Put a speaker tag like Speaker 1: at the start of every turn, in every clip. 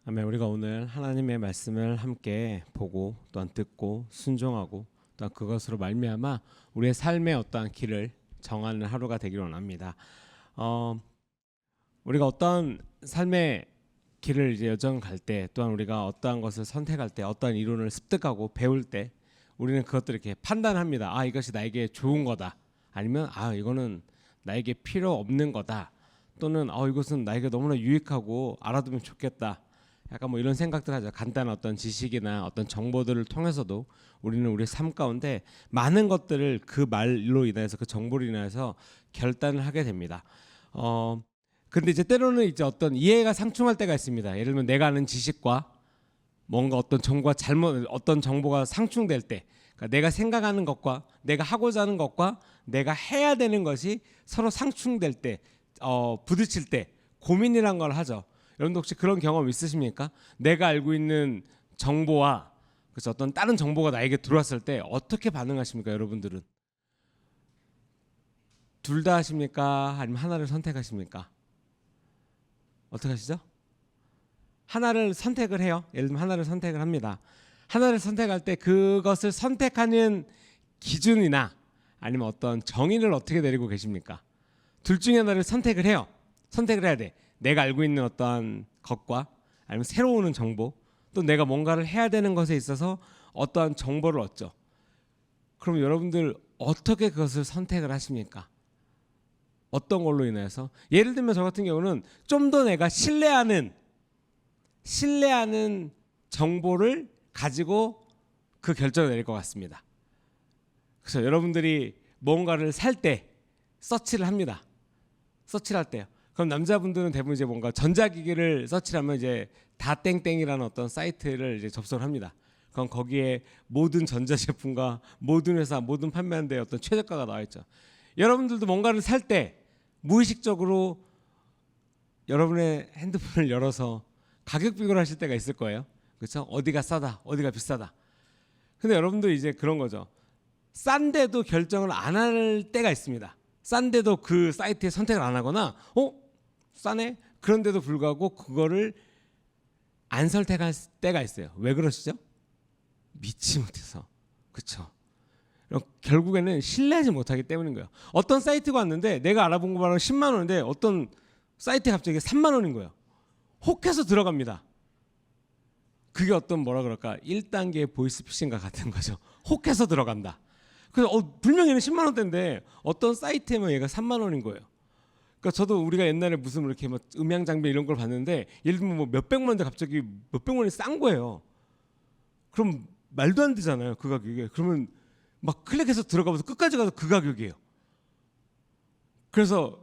Speaker 1: 아멘. 우리가 오늘 하나님의 말씀을 함께 보고 또한 듣고 순종하고 또한 그것으로 말미암아 우리의 삶의 어떠한 길을 정하는 하루가 되기를 원합니다. 우리가 어떤 삶의 길을 이제 여정 갈 때, 또한 우리가 어떠한 것을 선택할 때, 어떠한 이론을 습득하고 배울 때, 우리는 그것들을 이렇게 판단합니다. 아, 이것이 나에게 좋은 거다. 아니면 이거는 나에게 필요 없는 거다. 또는 이것은 나에게 너무나 유익하고 알아두면 좋겠다. 약간 뭐 이런 생각들 하죠. 간단한 어떤 지식이나 어떤 정보들을 통해서도 우리는 우리 삶 가운데 많은 것들을 그 말로 인해서, 그 정보로 인해서 결단을 하게 됩니다. 근데 이제 때로는 이제 어떤 이해가 상충할 때가 있습니다. 예를 들면 내가 아는 지식과 뭔가 어떤 정보가 어떤 정보가 상충될 때, 그러니까 내가 생각하는 것과 내가 하고자 하는 것과 내가 해야 되는 것이 서로 상충될 때, 부딪힐 때 고민이란 걸 하죠. 여러분도 혹시 그런 경험 있으십니까? 내가 알고 있는 정보와 그래서 어떤 다른 정보가 나에게 들어왔을 때 어떻게 반응하십니까, 여러분들은? 둘 다 하십니까? 아니면 하나를 선택하십니까? 어떻게 하시죠? 하나를 선택을 해요. 예를 들면 하나를 선택을 합니다. 하나를 선택할 때 그것을 선택하는 기준이나 아니면 어떤 정의를 어떻게 내리고 계십니까? 둘 중에 하나를 선택을 해요. 선택을 해야 돼. 내가 알고 있는 어떠한 것과 아니면 새로 오는 정보, 또 내가 뭔가를 해야 되는 것에 있어서 어떠한 정보를 얻죠. 그럼 여러분들 어떻게 그것을 선택을 하십니까? 어떤 걸로 인해서? 예를 들면 저 같은 경우는 좀 더 내가 신뢰하는 정보를 가지고 그 결정을 내릴 것 같습니다. 그래서 여러분들이 뭔가를 살 때 서치를 합니다. 서치를 할 때요. 그럼 남자분들은 대부분 이제 뭔가 전자기기를 서치하면 이제 다땡땡이라는 어떤 사이트를 이제 접속을 합니다. 그럼 거기에 모든 전자제품과 모든 회사, 모든 판매하는 데 어떤 최저가가 나와 있죠. 여러분들도 뭔가를 살 때 무의식적으로 여러분의 핸드폰을 열어서 가격 비교를 하실 때가 있을 거예요. 그렇죠? 어디가 싸다, 어디가 비싸다. 근데 여러분들 이제 그런 거죠. 싼데도 결정을 안 할 때가 있습니다. 싼데도 그 사이트에 선택을 안 하거나 싸네? 그런데도 불구하고 그거를 안 선택할 때가 있어요. 왜 그러시죠? 믿지 못해서. 그렇죠? 결국에는 신뢰하지 못하기 때문인 거예요. 어떤 사이트가 왔는데 내가 알아본 거 바로 10만 원인데 어떤 사이트에 갑자기 3만 원인 거예요. 혹해서 들어갑니다. 그게 어떤 뭐라 그럴까 1단계 보이스피싱과 같은 거죠. 혹해서 들어간다. 그래서 분명히 얘는 10만 원대인데 어떤 사이트에만 얘가 3만 원인 거예요. 그러니까 저도 우리가 옛날에 무슨 이렇게 뭐 음향 장비 이런 걸 봤는데 예를 들면 뭐 몇백만 원인데 갑자기 몇백만 원이 싼 거예요. 그럼 말도 안 되잖아요. 그 가격에. 그러면 막 클릭해서 들어가면서 끝까지 가서 그 가격이에요. 그래서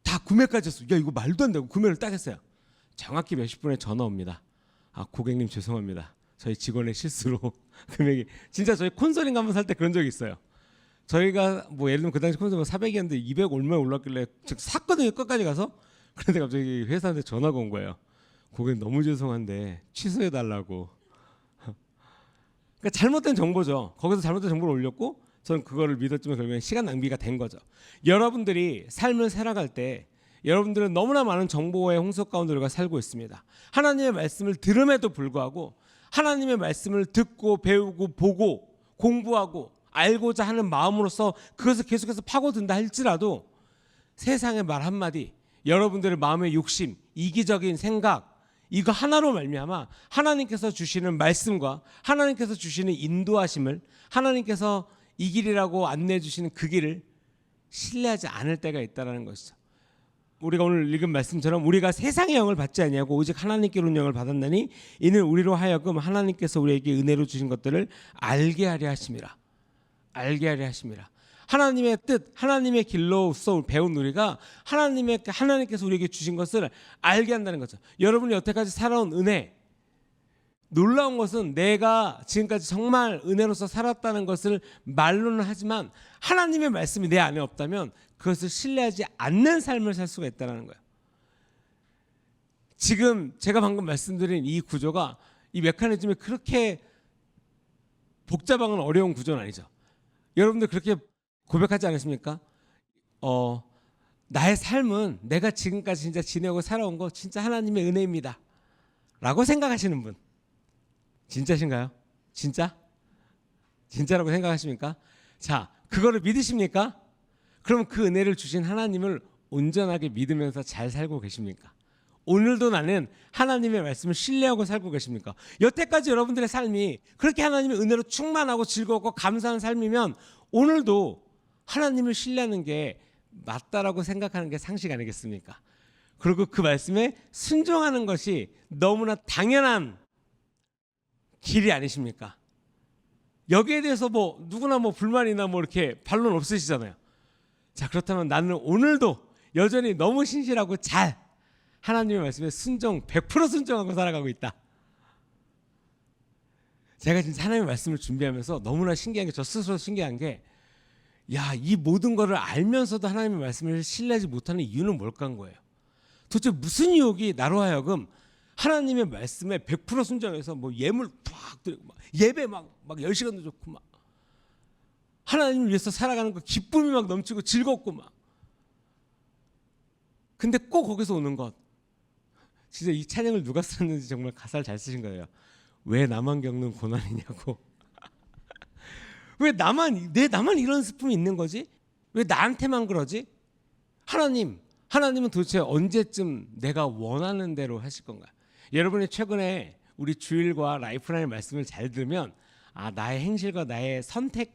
Speaker 1: 다 구매까지 했어. 야, 이거 말도 안 되고 구매를 딱 했어요. 정확히 몇십 분에 전화 옵니다. 고객님 죄송합니다. 저희 직원의 실수로 금액이 진짜 저희 콘솔인가 한번 살 때 그런 적이 있어요. 저희가 뭐 예를 들면 그 당시 콘솔 400이었는데 200 얼마에 올랐길래 샀거든요. 끝까지 가서. 그런데 갑자기 회사한테 전화가 온 거예요. 고객님 너무 죄송한데 취소해 달라고. 그러니까 잘못된 정보죠. 거기서 잘못된 정보를 올렸고 저는 그거를 믿었지만 결국엔 시간 낭비가 된 거죠. 여러분들이 삶을 살아갈 때 여러분들은 너무나 많은 정보의 홍수 가운데 우리가 살고 있습니다. 하나님의 말씀을 들음에도 불구하고 하나님의 말씀을 듣고 배우고 보고 공부하고 알고자 하는 마음으로서 그것을 계속해서 파고든다 할지라도 세상의 말 한마디, 여러분들의 마음의 욕심, 이기적인 생각 이거 하나로 말미암아 하나님께서 주시는 말씀과 하나님께서 주시는 인도하심을 하나님께서 이 길이라고 안내해 주시는 그 길을 신뢰하지 않을 때가 있다는 것이죠. 우리가 오늘 읽은 말씀처럼 우리가 세상의 영을 받지 아니하고 오직 하나님께로 영을 받았나니 이는 우리로 하여금 하나님께서 우리에게 은혜로 주신 것들을 알게 하려 하심이라. 알게 하려 하심이라. 하나님의 뜻, 하나님의 길로서 배운 우리가 하나님께서 우리에게 주신 것을 알게 한다는 거죠. 여러분이 여태까지 살아온 은혜, 놀라운 것은 내가 지금까지 정말 은혜로서 살았다는 것을 말로는 하지만 하나님의 말씀이 내 안에 없다면 그것을 신뢰하지 않는 삶을 살 수가 있다는 거예요. 지금 제가 방금 말씀드린 이 구조가 이 메커니즘이 그렇게 복잡하고 어려운 구조는 아니죠. 여러분들 그렇게 고백하지 않으십니까? 나의 삶은 내가 지금까지 진짜 지내고 살아온 거 진짜 하나님의 은혜입니다. 라고 생각하시는 분 진짜신가요? 진짜? 진짜라고 생각하십니까? 자, 그거를 믿으십니까? 그럼 그 은혜를 주신 하나님을 온전하게 믿으면서 잘 살고 계십니까? 오늘도 나는 하나님의 말씀을 신뢰하고 살고 계십니까? 여태까지 여러분들의 삶이 그렇게 하나님의 은혜로 충만하고 즐겁고 감사한 삶이면 오늘도 하나님을 신뢰하는 게 맞다라고 생각하는 게 상식 아니겠습니까? 그리고 그 말씀에 순종하는 것이 너무나 당연한 길이 아니십니까? 여기에 대해서 뭐 누구나 뭐 불만이나 뭐 이렇게 반론 없으시잖아요. 자, 그렇다면 나는 오늘도 여전히 너무 신실하고 잘 하나님의 말씀에 순종 100% 순종하고 살아가고 있다. 제가 진짜 하나님의 말씀을 준비하면서 너무나 신기한 게, 저 스스로 신기한 게, 야, 이 모든 거를 알면서도 하나님의 말씀을 신뢰하지 못하는 이유는 뭘까 한 거예요. 도대체 무슨 유혹이 나로 하여금 하나님의 말씀에 100% 순종해서 뭐 예물 팍 드리고 막 예배 막 10시간도 좋고 막 하나님을 위해서 살아가는 거 기쁨이 막 넘치고 즐겁고 막. 근데 꼭 거기서 오는 것, 진짜 이 찬양을 누가 썼는지 정말 가사를 잘 쓰신 거예요. 왜 나만 겪는 고난이냐고. 왜 나만 이런 슬픔이 있는 거지? 왜 나한테만 그러지? 하나님은 도대체 언제쯤 내가 원하는 대로 하실 건가? 여러분이 최근에 우리 주일과 라이프라인의 말씀을 잘 들으면, 아, 나의 행실과 나의 선택,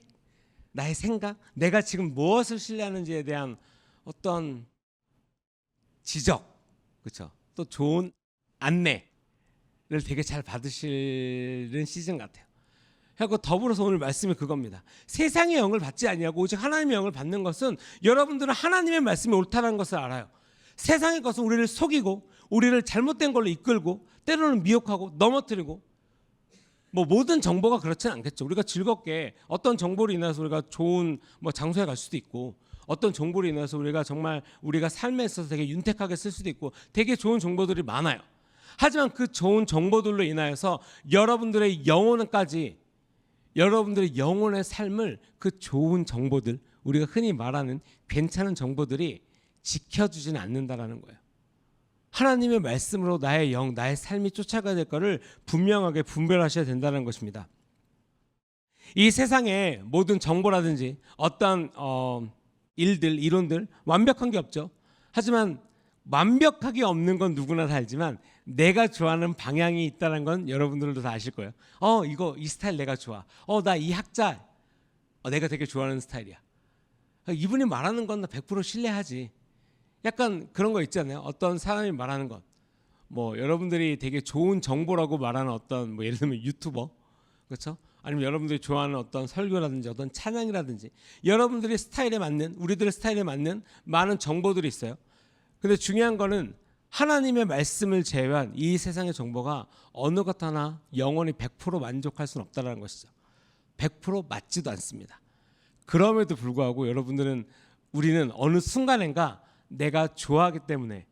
Speaker 1: 나의 생각, 내가 지금 무엇을 신뢰하는지에 대한 어떤 지적, 그렇죠? 또 좋은 안내를 되게 잘 받으시는 시즌 같아요. 하고 더불어서 오늘 말씀이 그겁니다. 세상의 영을 받지 아니하고 오직 하나님의 영을 받는 것은, 여러분들은 하나님의 말씀이 옳다는 것을 알아요. 세상의 것은 우리를 속이고 우리를 잘못된 걸로 이끌고 때로는 미혹하고 넘어뜨리고, 뭐 모든 정보가 그렇지는 않겠죠. 우리가 즐겁게 어떤 정보로 인해서 우리가 좋은 뭐 장소에 갈 수도 있고, 어떤 정보로 인해서 우리가 정말 우리가 삶에 있어서 되게 윤택하게 쓸 수도 있고, 되게 좋은 정보들이 많아요. 하지만 그 좋은 정보들로 인하여서 여러분들의 영혼까지, 여러분들의 영혼의 삶을 그 좋은 정보들, 우리가 흔히 말하는 괜찮은 정보들이 지켜주지는 않는다라는 거예요. 하나님의 말씀으로 나의 영, 나의 삶이 쫓아가야 될 것을 분명하게 분별하셔야 된다는 것입니다. 이 세상에 모든 정보라든지 어떤 일들, 이론들 완벽한 게 없죠. 하지만 완벽하게 없는 건 누구나 다 알지만 내가 좋아하는 방향이 있다는 건 여러분들도 다 아실 거예요. 이 스타일 내가 좋아. 나 이 학자 내가 되게 좋아하는 스타일이야. 이분이 말하는 건 나 100% 신뢰하지. 약간 그런 거 있잖아요. 어떤 사람이 말하는 것, 뭐 여러분들이 되게 좋은 정보라고 말하는 어떤 뭐 예를 들면 유튜버, 그렇죠? 아니면 여러분들이 좋아하는 어떤 설교라든지 어떤 찬양이라든지 여러분들의 스타일에 맞는, 우리들의 스타일에 맞는 많은 정보들이 있어요. 근데 중요한 거는 하나님의 말씀을 제외한 이 세상의 정보가 어느 것 하나 영원히 100% 만족할 수는 없다는 것이죠. 100% 맞지도 않습니다. 그럼에도 불구하고 우리는 어느 순간인가 내가 좋아하기 때문에,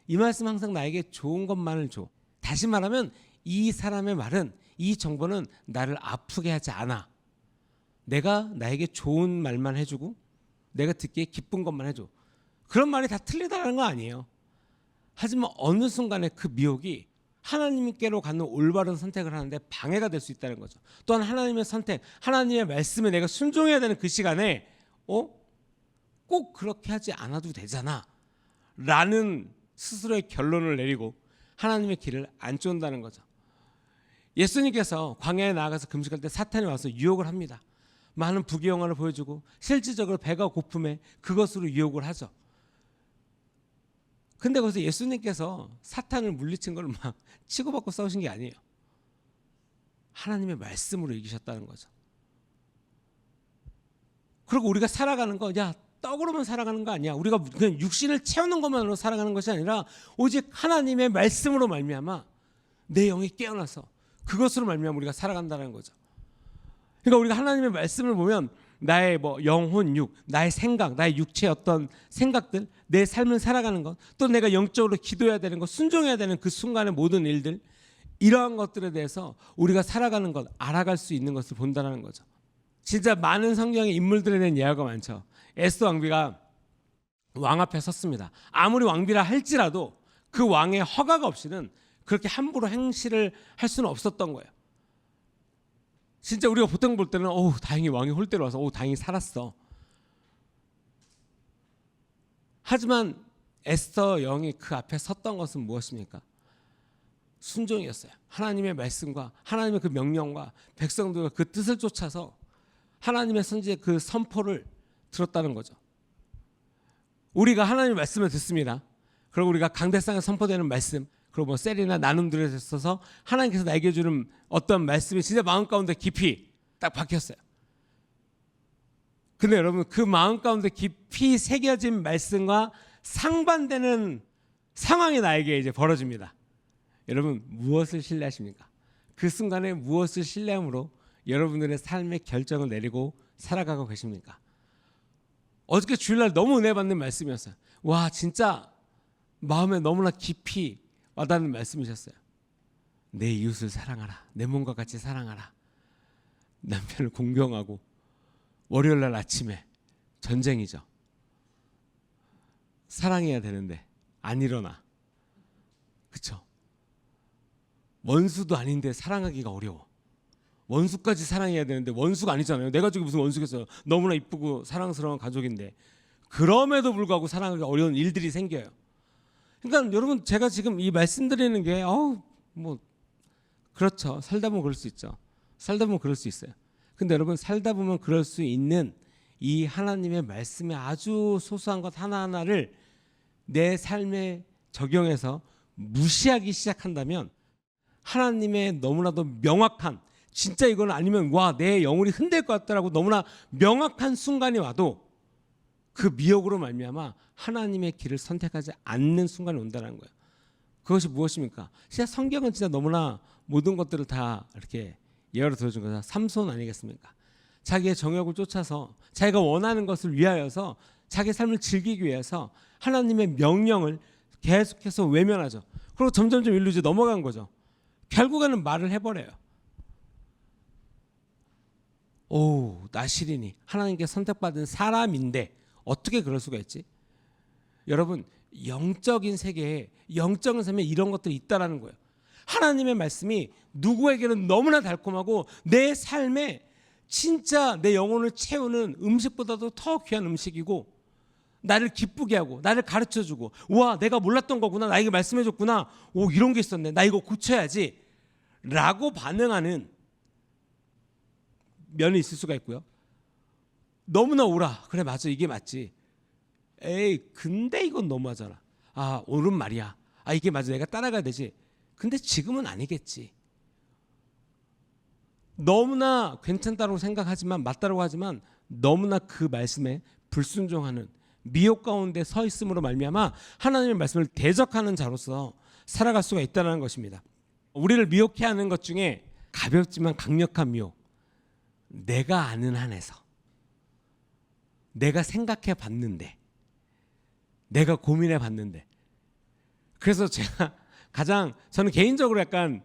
Speaker 1: 이 말씀 항상 나에게 좋은 것만을 줘. 다시 말하면 이 사람의 말은, 이 정보는 나를 아프게 하지 않아. 나에게 좋은 말만 해주고 내가 듣기에 기쁜 것만 해줘. 그런 말이 다 틀리다는 거 아니에요. 하지만 어느 순간에 그 미혹이 하나님께로 가는 올바른 선택을 하는데 방해가 될 수 있다는 거죠. 또한 하나님의 선택, 하나님의 말씀에 내가 순종해야 되는 그 시간에 꼭 그렇게 하지 않아도 되잖아 라는 스스로의 결론을 내리고 하나님의 길을 안 쫓는다는 거죠. 예수님께서 광야에 나아가서 금식할 때 사탄이 와서 유혹을 합니다. 많은 부귀영화를 보여주고 실질적으로 배가 고픔에 그것으로 유혹을 하죠. 근데 거기서 예수님께서 사탄을 물리친 걸 막 치고받고 싸우신 게 아니에요. 하나님의 말씀으로 이기셨다는 거죠. 그리고 우리가 살아가는 거, 떡으로만 살아가는 거 아니야. 우리가 그냥 육신을 채우는 것만으로 살아가는 것이 아니라 오직 하나님의 말씀으로 말미암아 내 영이 깨어나서 그것으로 말미암아 우리가 살아간다는 거죠. 그러니까 우리가 하나님의 말씀을 보면 나의 영혼, 나의 생각, 나의 육체의 어떤 생각들, 내 삶을 살아가는 것, 또 내가 영적으로 기도해야 되는 것, 순종해야 되는 그 순간의 모든 일들, 이러한 것들에 대해서 우리가 살아가는 것, 알아갈 수 있는 것을 본다는 거죠. 진짜 많은 성경의 인물들에 대한 예화가 많죠. 에스더 왕비가 왕 앞에 섰습니다. 아무리 왕비라 할지라도 그 왕의 허가가 없이는 그렇게 함부로 행실을 할 수는 없었던 거예요. 진짜 우리가 보통 볼 때는 다행히 왕이 홀대로 와서 다행히 살았어. 하지만 에스더 영이 그 앞에 섰던 것은 무엇입니까? 순종이었어요. 하나님의 말씀과 하나님의 그 명령과 백성들과 그 뜻을 쫓아서 하나님의 선지의 그 선포를 들었다는 거죠. 우리가 하나님의 말씀을 듣습니다. 그리고 우리가 강대상에 선포되는 말씀, 그리고 뭐 셀이나 나눔들에 있어서 하나님께서 나에게 주는 어떤 말씀이 진짜 마음 가운데 깊이 딱 박혔어요. 근데 여러분, 그 마음 가운데 깊이 새겨진 말씀과 상반되는 상황이 나에게 이제 벌어집니다. 여러분, 무엇을 신뢰하십니까? 그 순간에 무엇을 신뢰함으로 여러분들의 삶의 결정을 내리고 살아가고 계십니까? 어저께 주일날 너무 은혜 받는 말씀이었어요. 와, 진짜 마음에 너무나 깊이 와닿는 말씀이셨어요. 내 이웃을 사랑하라. 내 몸과 같이 사랑하라. 남편을 공경하고. 월요일날 아침에 전쟁이죠. 사랑해야 되는데 안 일어나. 그렇죠? 원수도 아닌데 사랑하기가 어려워. 원수까지 사랑해야 되는데 원수가 아니잖아요. 내 가족이 무슨 원수겠어요. 너무나 이쁘고 사랑스러운 가족인데 그럼에도 불구하고 사랑하기 어려운 일들이 생겨요. 그러니까 여러분, 제가 지금 이 말씀드리는 게 뭐 그렇죠. 살다 보면 그럴 수 있죠. 살다 보면 그럴 수 있어요. 근데 여러분, 살다 보면 그럴 수 있는 이 하나님의 말씀의 아주 소소한 것 하나하나를 내 삶에 적용해서 무시하기 시작한다면 하나님의 너무나도 명확한, 진짜 이건 아니면 와, 내 영혼이 흔들 것 같다라고 너무나 명확한 순간이 와도 그 미혹으로 말미암아 하나님의 길을 선택하지 않는 순간이 온다는 거예요. 그것이 무엇입니까? 진짜 성경은 진짜 너무나 모든 것들을 다 이렇게 예화로 들어준 거다. 삼손 아니겠습니까? 자기의 정욕을 쫓아서 자기가 원하는 것을 위하여서 자기 삶을 즐기기 위해서 하나님의 명령을 계속해서 외면하죠. 그리고 점점점 일로 이제 넘어간 거죠. 결국에는 말을 해버려요. 나시린이 하나님께 선택받은 사람인데 어떻게 그럴 수가 있지? 여러분, 영적인 세계에, 영적인 삶에 이런 것들이 있다라는 거예요. 하나님의 말씀이 누구에게는 너무나 달콤하고 내 삶에 진짜 내 영혼을 채우는 음식보다도 더 귀한 음식이고, 나를 기쁘게 하고 나를 가르쳐주고, 와, 내가 몰랐던 거구나, 나에게 말씀해줬구나, 이런 게 있었네, 나 이거 고쳐야지 라고 반응하는 면이 있을 수가 있고요. 너무나 오라, 그래 맞아, 이게 맞지, 에이 근데 이건 너무하잖아, 옳은 말이야, 이게 맞아, 내가 따라가야 되지, 근데 지금은 아니겠지, 너무나 괜찮다고 생각하지만, 맞다고 하지만 너무나 그 말씀에 불순종하는 미혹 가운데 서 있음으로 말미암아 하나님의 말씀을 대적하는 자로서 살아갈 수가 있다는 것입니다. 우리를 미혹해 하는 것 중에 가볍지만 강력한 미혹, 내가 아는 한에서, 내가 생각해 봤는데, 내가 고민해 봤는데. 그래서 제가 저는 개인적으로 약간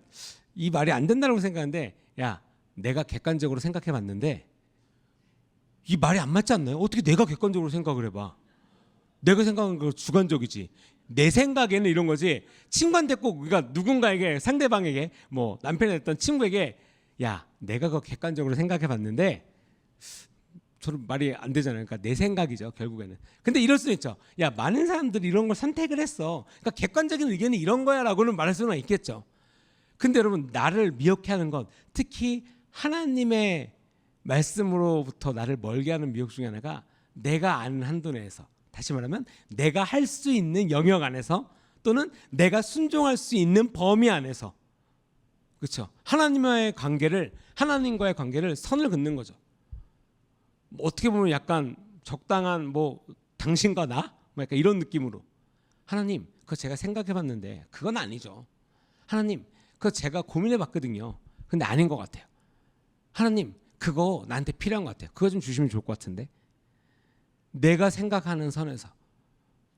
Speaker 1: 이 말이 안 된다고 생각하는데, 야, 내가 객관적으로 생각해 봤는데 이 말이 안 맞지 않나요? 어떻게 내가 객관적으로 생각을 해봐. 내가 생각한 거 주관적이지. 내 생각에는 이런 거지. 친구한테 꼭 우리가 누군가에게, 상대방에게, 뭐 남편이 됐던 친구에게, 야, 내가 그거 객관적으로 생각해 봤는데, 저는 말이 안 되잖아요. 그러니까 내 생각이죠, 결국에는. 근데 이럴 수는 있죠. 야, 많은 사람들이 이런 걸 선택을 했어, 그러니까 객관적인 의견이 이런 거야 라고는 말할 수는 있겠죠. 근데 여러분, 나를 미혹해 하는 것, 특히 하나님의 말씀으로부터 나를 멀게 하는 미혹 중에 하나가, 내가 아는 한도 내에서, 다시 말하면 내가 할 수 있는 영역 안에서, 또는 내가 순종할 수 있는 범위 안에서, 그렇죠? 하나님과의 관계를 선을 긋는 거죠. 어떻게 보면 약간 적당한, 당신과 나? 약간 이런 느낌으로, 하나님, 그거 제가 생각해봤는데 그건 아니죠. 하나님, 그거 제가 고민해봤거든요. 근데 아닌 것 같아요. 하나님, 그거 나한테 필요한 것 같아요. 그거 좀 주시면 좋을 것 같은데. 내가 생각하는 선에서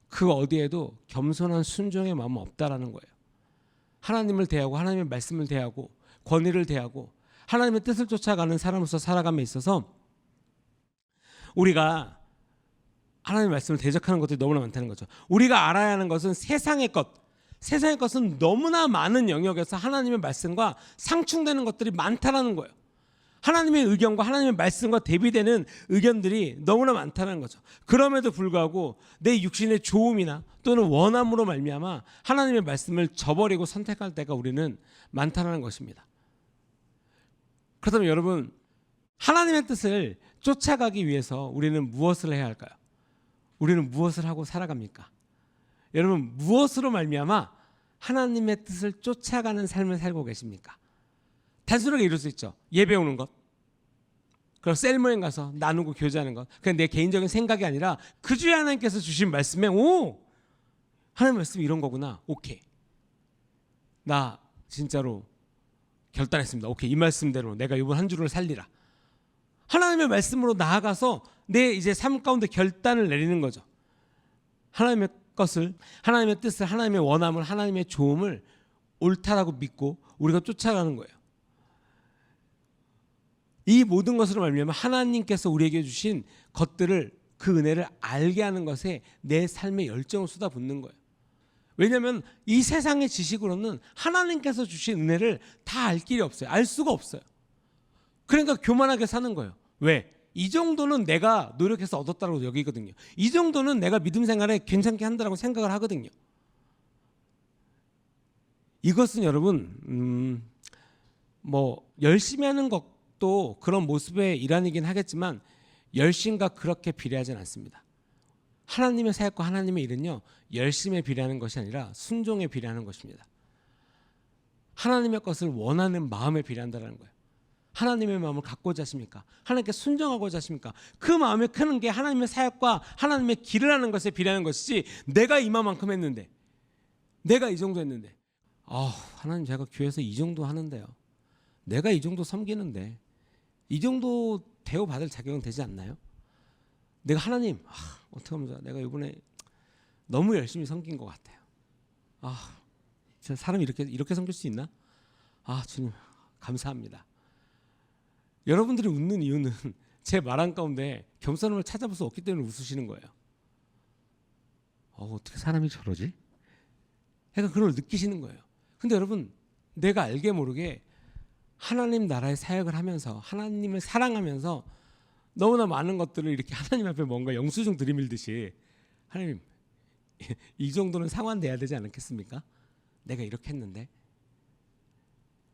Speaker 1: 그 어디에도 겸손한 순종의 마음은 없다라는 거예요. 하나님을 대하고, 하나님의 말씀을 대하고, 권위를 대하고, 하나님의 뜻을 쫓아가는 사람으로서 살아감에 있어서 우리가 하나님의 말씀을 대적하는 것들이 너무나 많다는 거죠. 우리가 알아야 하는 것은 세상의 것, 세상의 것은 너무나 많은 영역에서 하나님의 말씀과 상충되는 것들이 많다라는 거예요. 하나님의 의견과 하나님의 말씀과 대비되는 의견들이 너무나 많다는 거죠. 그럼에도 불구하고 내 육신의 좋음이나 또는 원함으로 말미암아 하나님의 말씀을 저버리고 선택할 때가 우리는 많다는 것입니다. 그렇다면 여러분, 하나님의 뜻을 쫓아가기 위해서 우리는 무엇을 해야 할까요? 우리는 무엇을 하고 살아갑니까? 여러분, 무엇으로 말미암아 하나님의 뜻을 쫓아가는 삶을 살고 계십니까? 단순하게 이룰 수 있죠. 예배 오는 것, 그리고 셀모임 가서 나누고 교제하는 것. 그냥 내 개인적인 생각이 아니라 그 주에 하나님께서 주신 말씀에 하나님 말씀이 이런 거구나. 오케이, 나 진짜로 결단했습니다. 오케이, 이 말씀대로 내가 이번 한 주를 살리라. 하나님의 말씀으로 나아가서 내 이제 삶 가운데 결단을 내리는 거죠. 하나님의 것을, 하나님의 뜻을, 하나님의 원함을, 하나님의 좋음을 옳다라고 믿고 우리가 쫓아가는 거예요. 이 모든 것으로 말미암아 하나님께서 우리에게 주신 것들을, 그 은혜를 알게 하는 것에 내 삶의 열정을 쏟아붓는 거예요. 왜냐하면 이 세상의 지식으로는 하나님께서 주신 은혜를 다 알 길이 없어요. 알 수가 없어요. 그러니까 교만하게 사는 거예요. 왜? 이 정도는 내가 노력해서 얻었다고 여기거든요. 이 정도는 내가 믿음 생활에 괜찮게 한다고 생각을 하거든요. 이것은 여러분 열심히 하는 것도 그런 모습의 일환이긴 하겠지만 열심과 그렇게 비례하지는 않습니다. 하나님의 사역과 하나님의 일은요, 열심에 비례하는 것이 아니라 순종에 비례하는 것입니다. 하나님의 것을 원하는 마음에 비례한다는 거예요. 하나님의 마음을 갖고자 하십니까? 하나님께 순종하고자 하십니까? 그 마음에 크는 게 하나님의 사역과 하나님의 길을 하는 것에 비례하는 것이지, 내가 이만큼 했는데, 내가 이 정도 했는데, 하나님 제가 교회에서 이 정도 하는데요, 내가 이 정도 섬기는데 이 정도 대우받을 자격은 되지 않나요? 내가 하나님 어떻게 하면 좋아? 내가 이번에 너무 열심히 섬긴 것 같아요. 진짜 사람이 이렇게 섬길 수 있나? 주님 감사합니다. 여러분들이 웃는 이유는 제 말 한가운데 겸손함을 찾아볼 수 없기 때문에 웃으시는 거예요. 어떻게 사람이 저러지? 그러니까 그걸 느끼시는 거예요. 근데 여러분, 내가 알게 모르게 하나님 나라의 사역을 하면서 하나님을 사랑하면서 너무나 많은 것들을 이렇게 하나님 앞에 뭔가 영수증 들이밀듯이, 하나님 이 정도는 상환돼야 되지 않겠습니까? 내가 이렇게 했는데.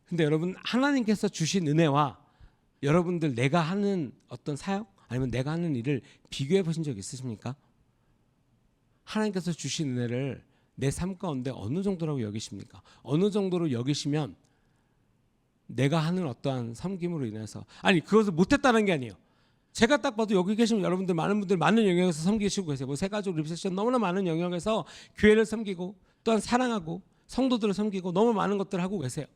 Speaker 1: 근데 여러분, 하나님께서 주신 은혜와 여러분들 내가 하는 어떤 사역 아니면 내가 하는 일을 비교해 보신 적 있으십니까? 하나님께서 주신 은혜를 내 삶 가운데 어느 정도라고 여기십니까? 어느 정도로 여기시면 내가 하는 어떠한 섬김으로 인해서, 그것을 못했다는 게 아니에요. 제가 딱 봐도 여기 계시면 여러분들 많은 분들 많은 영역에서 섬기시고 계세요. 새가족 리셉션 너무나 많은 영역에서 교회를 섬기고 또한 사랑하고 성도들을 섬기고 너무 많은 것들을 하고 계세요.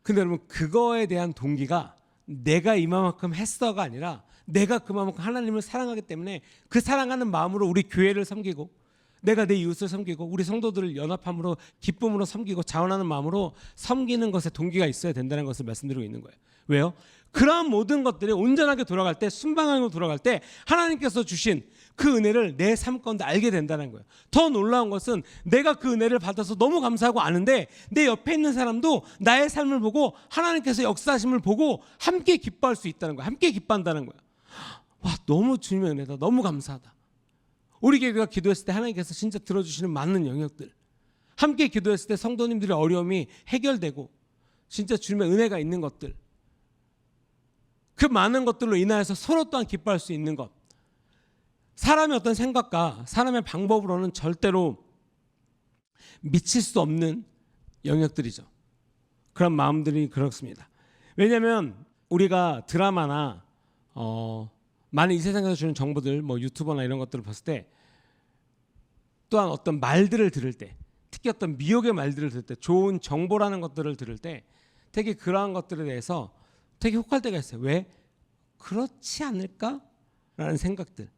Speaker 1: 근데 여러분, 그거에 대한 동기가 내가 이만큼 했어가 아니라 내가 그만큼 하나님을 사랑하기 때문에 그 사랑하는 마음으로 우리 교회를 섬기고, 내가 내 이웃을 섬기고, 우리 성도들을 연합함으로 기쁨으로 섬기고 자원하는 마음으로 섬기는 것에 동기가 있어야 된다는 것을 말씀드리고 있는 거예요. 왜요? 그러한 모든 것들이 온전하게 돌아갈 때, 순방향으로 돌아갈 때 하나님께서 주신 그 은혜를 내 삶 가운데 알게 된다는 거예요. 더 놀라운 것은 내가 그 은혜를 받아서 너무 감사하고 아는데 내 옆에 있는 사람도 나의 삶을 보고 하나님께서 역사하심을 보고 함께 기뻐할 수 있다는 거예요. 함께 기뻐한다는 거예요. 너무 주님의 은혜다. 너무 감사하다. 우리 교회가 기도했을 때 하나님께서 진짜 들어주시는 많은 영역들, 함께 기도했을 때 성도님들의 어려움이 해결되고 진짜 주님의 은혜가 있는 것들, 그 많은 것들로 인하여서 서로 또한 기뻐할 수 있는 것, 사람의 어떤 생각과 사람의 방법으로는 절대로 미칠 수 없는 영역들이죠. 그런 마음들이 그렇습니다. 왜냐하면 우리가 드라마나 많은 이 세상에서 주는 정보들, 유튜버나 이런 것들을 봤을 때, 또한 어떤 말들을 들을 때, 특히 어떤 미혹의 말들을 들을 때, 좋은 정보라는 것들을 들을 때 되게 그러한 것들에 대해서 되게 혹할 때가 있어요. 왜? 그렇지 않을까라는 생각들.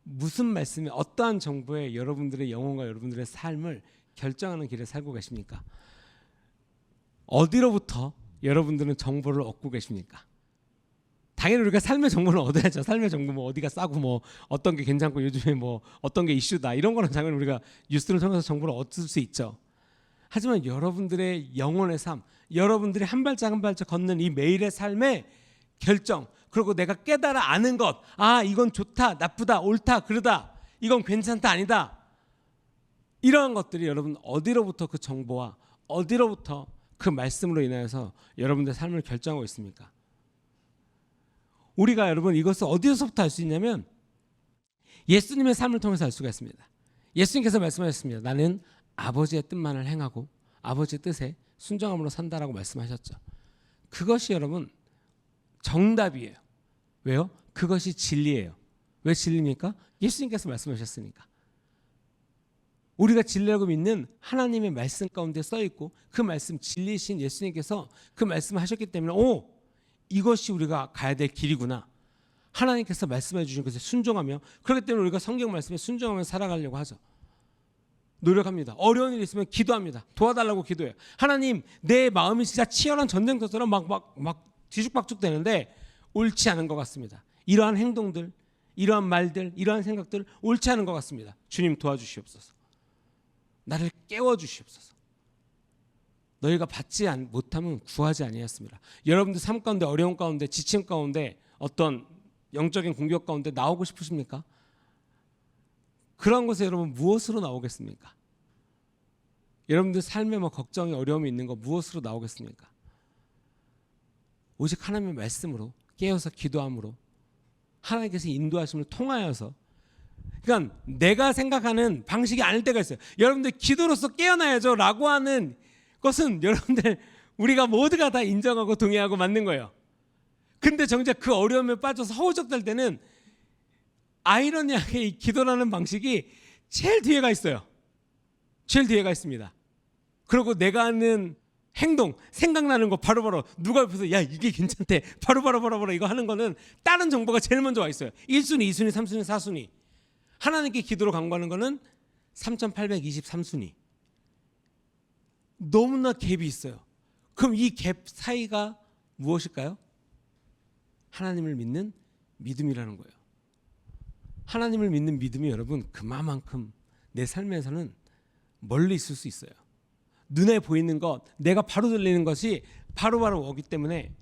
Speaker 1: 무슨 말씀이, 어떠한 정보에 여러분들의 영혼과 여러분들의 삶을 결정하는 길에 살고 계십니까? 어디로부터 여러분들은 정보를 얻고 계십니까? 당연히 우리가 삶의 정보는 얻어야죠. 삶의 정보, 어디가 싸고 어떤 게 괜찮고 요즘에 어떤 게 이슈다, 이런 거는 당연히 우리가 뉴스를 통해서 정보를 얻을 수 있죠. 하지만 여러분들의 영혼의 삶, 여러분들이 한 발짝 한 발짝 걷는 이 매일의 삶의 결정, 그리고 내가 깨달아 아는 것, 아 이건 좋다, 나쁘다, 옳다, 그러다, 이건 괜찮다, 아니다, 이러한 것들이 여러분 어디로부터 그 정보와 어디로부터 그 말씀으로 인하여서 여러분들의 삶을 결정하고 있습니까? 우리가 여러분 이것을 어디서부터 알 수 있냐면 예수님의 삶을 통해서 알 수가 있습니다. 예수님께서 말씀하셨습니다. 나는 아버지의 뜻만을 행하고 아버지의 뜻에 순종함으로 산다라고 말씀하셨죠. 그것이 여러분 정답이에요. 왜요? 그것이 진리예요. 왜 진리입니까? 예수님께서 말씀하셨으니까. 우리가 진리라고 믿는 하나님의 말씀 가운데 써있고 그 말씀 진리신 예수님께서 그 말씀을 하셨기 때문에 이것이 우리가 가야 될 길이구나. 하나님께서 말씀해 주신 것에 순종하며, 그렇기 때문에 우리가 성경 말씀에 순종하며 살아가려고 하죠. 노력합니다. 어려운 일이 있으면 기도합니다. 도와달라고 기도해요. 하나님, 내 마음이 진짜 치열한 전쟁터처럼 막 뒤죽박죽 되는데 옳지 않은 것 같습니다. 이러한 행동들, 이러한 말들, 이러한 생각들 옳지 않은 것 같습니다. 주님 도와주시옵소서. 나를 깨워주시옵소서. 너희가 받지 못하면 구하지 아니하였습니다. 여러분들 삶 가운데, 어려움 가운데, 지침 가운데, 어떤 영적인 공격 가운데 나오고 싶으십니까? 그런 곳에 여러분 무엇으로 나오겠습니까? 여러분들 삶에 걱정이, 어려움이 있는 거 무엇으로 나오겠습니까? 오직 하나님의 말씀으로, 깨어서 기도함으로, 하나님께서 인도하심을 통하여서. 그러니까 내가 생각하는 방식이 아닐 때가 있어요. 여러분들 기도로서 깨어나야죠 라고 하는 것은 여러분들 우리가 모두가 다 인정하고 동의하고 맞는 거예요. 근데 정작 그 어려움에 빠져서 허우적될 때는 아이러니하게 이 기도라는 방식이 제일 뒤에가 있어요. 제일 뒤에가 있습니다. 그리고 내가 하는 행동, 생각나는 거 바로바로 누가 옆에서 야 이게 괜찮대 바로바로 이거 하는 거는 다른 정보가 제일 먼저 와 있어요. 1순위, 2순위, 3순위, 4순위. 하나님께 기도로 간구하는 거는 3823순위. 너무나 갭이 있어요. 그럼 이 갭 사이가 무엇일까요? 하나님을 믿는 믿음이라는 거예요. 하나님을 믿는 믿음이 여러분 그만큼 내 삶에서는 멀리 있을 수 있어요. 눈에 보이는 것, 내가 바로 들리는 것이 바로바로 오기 때문에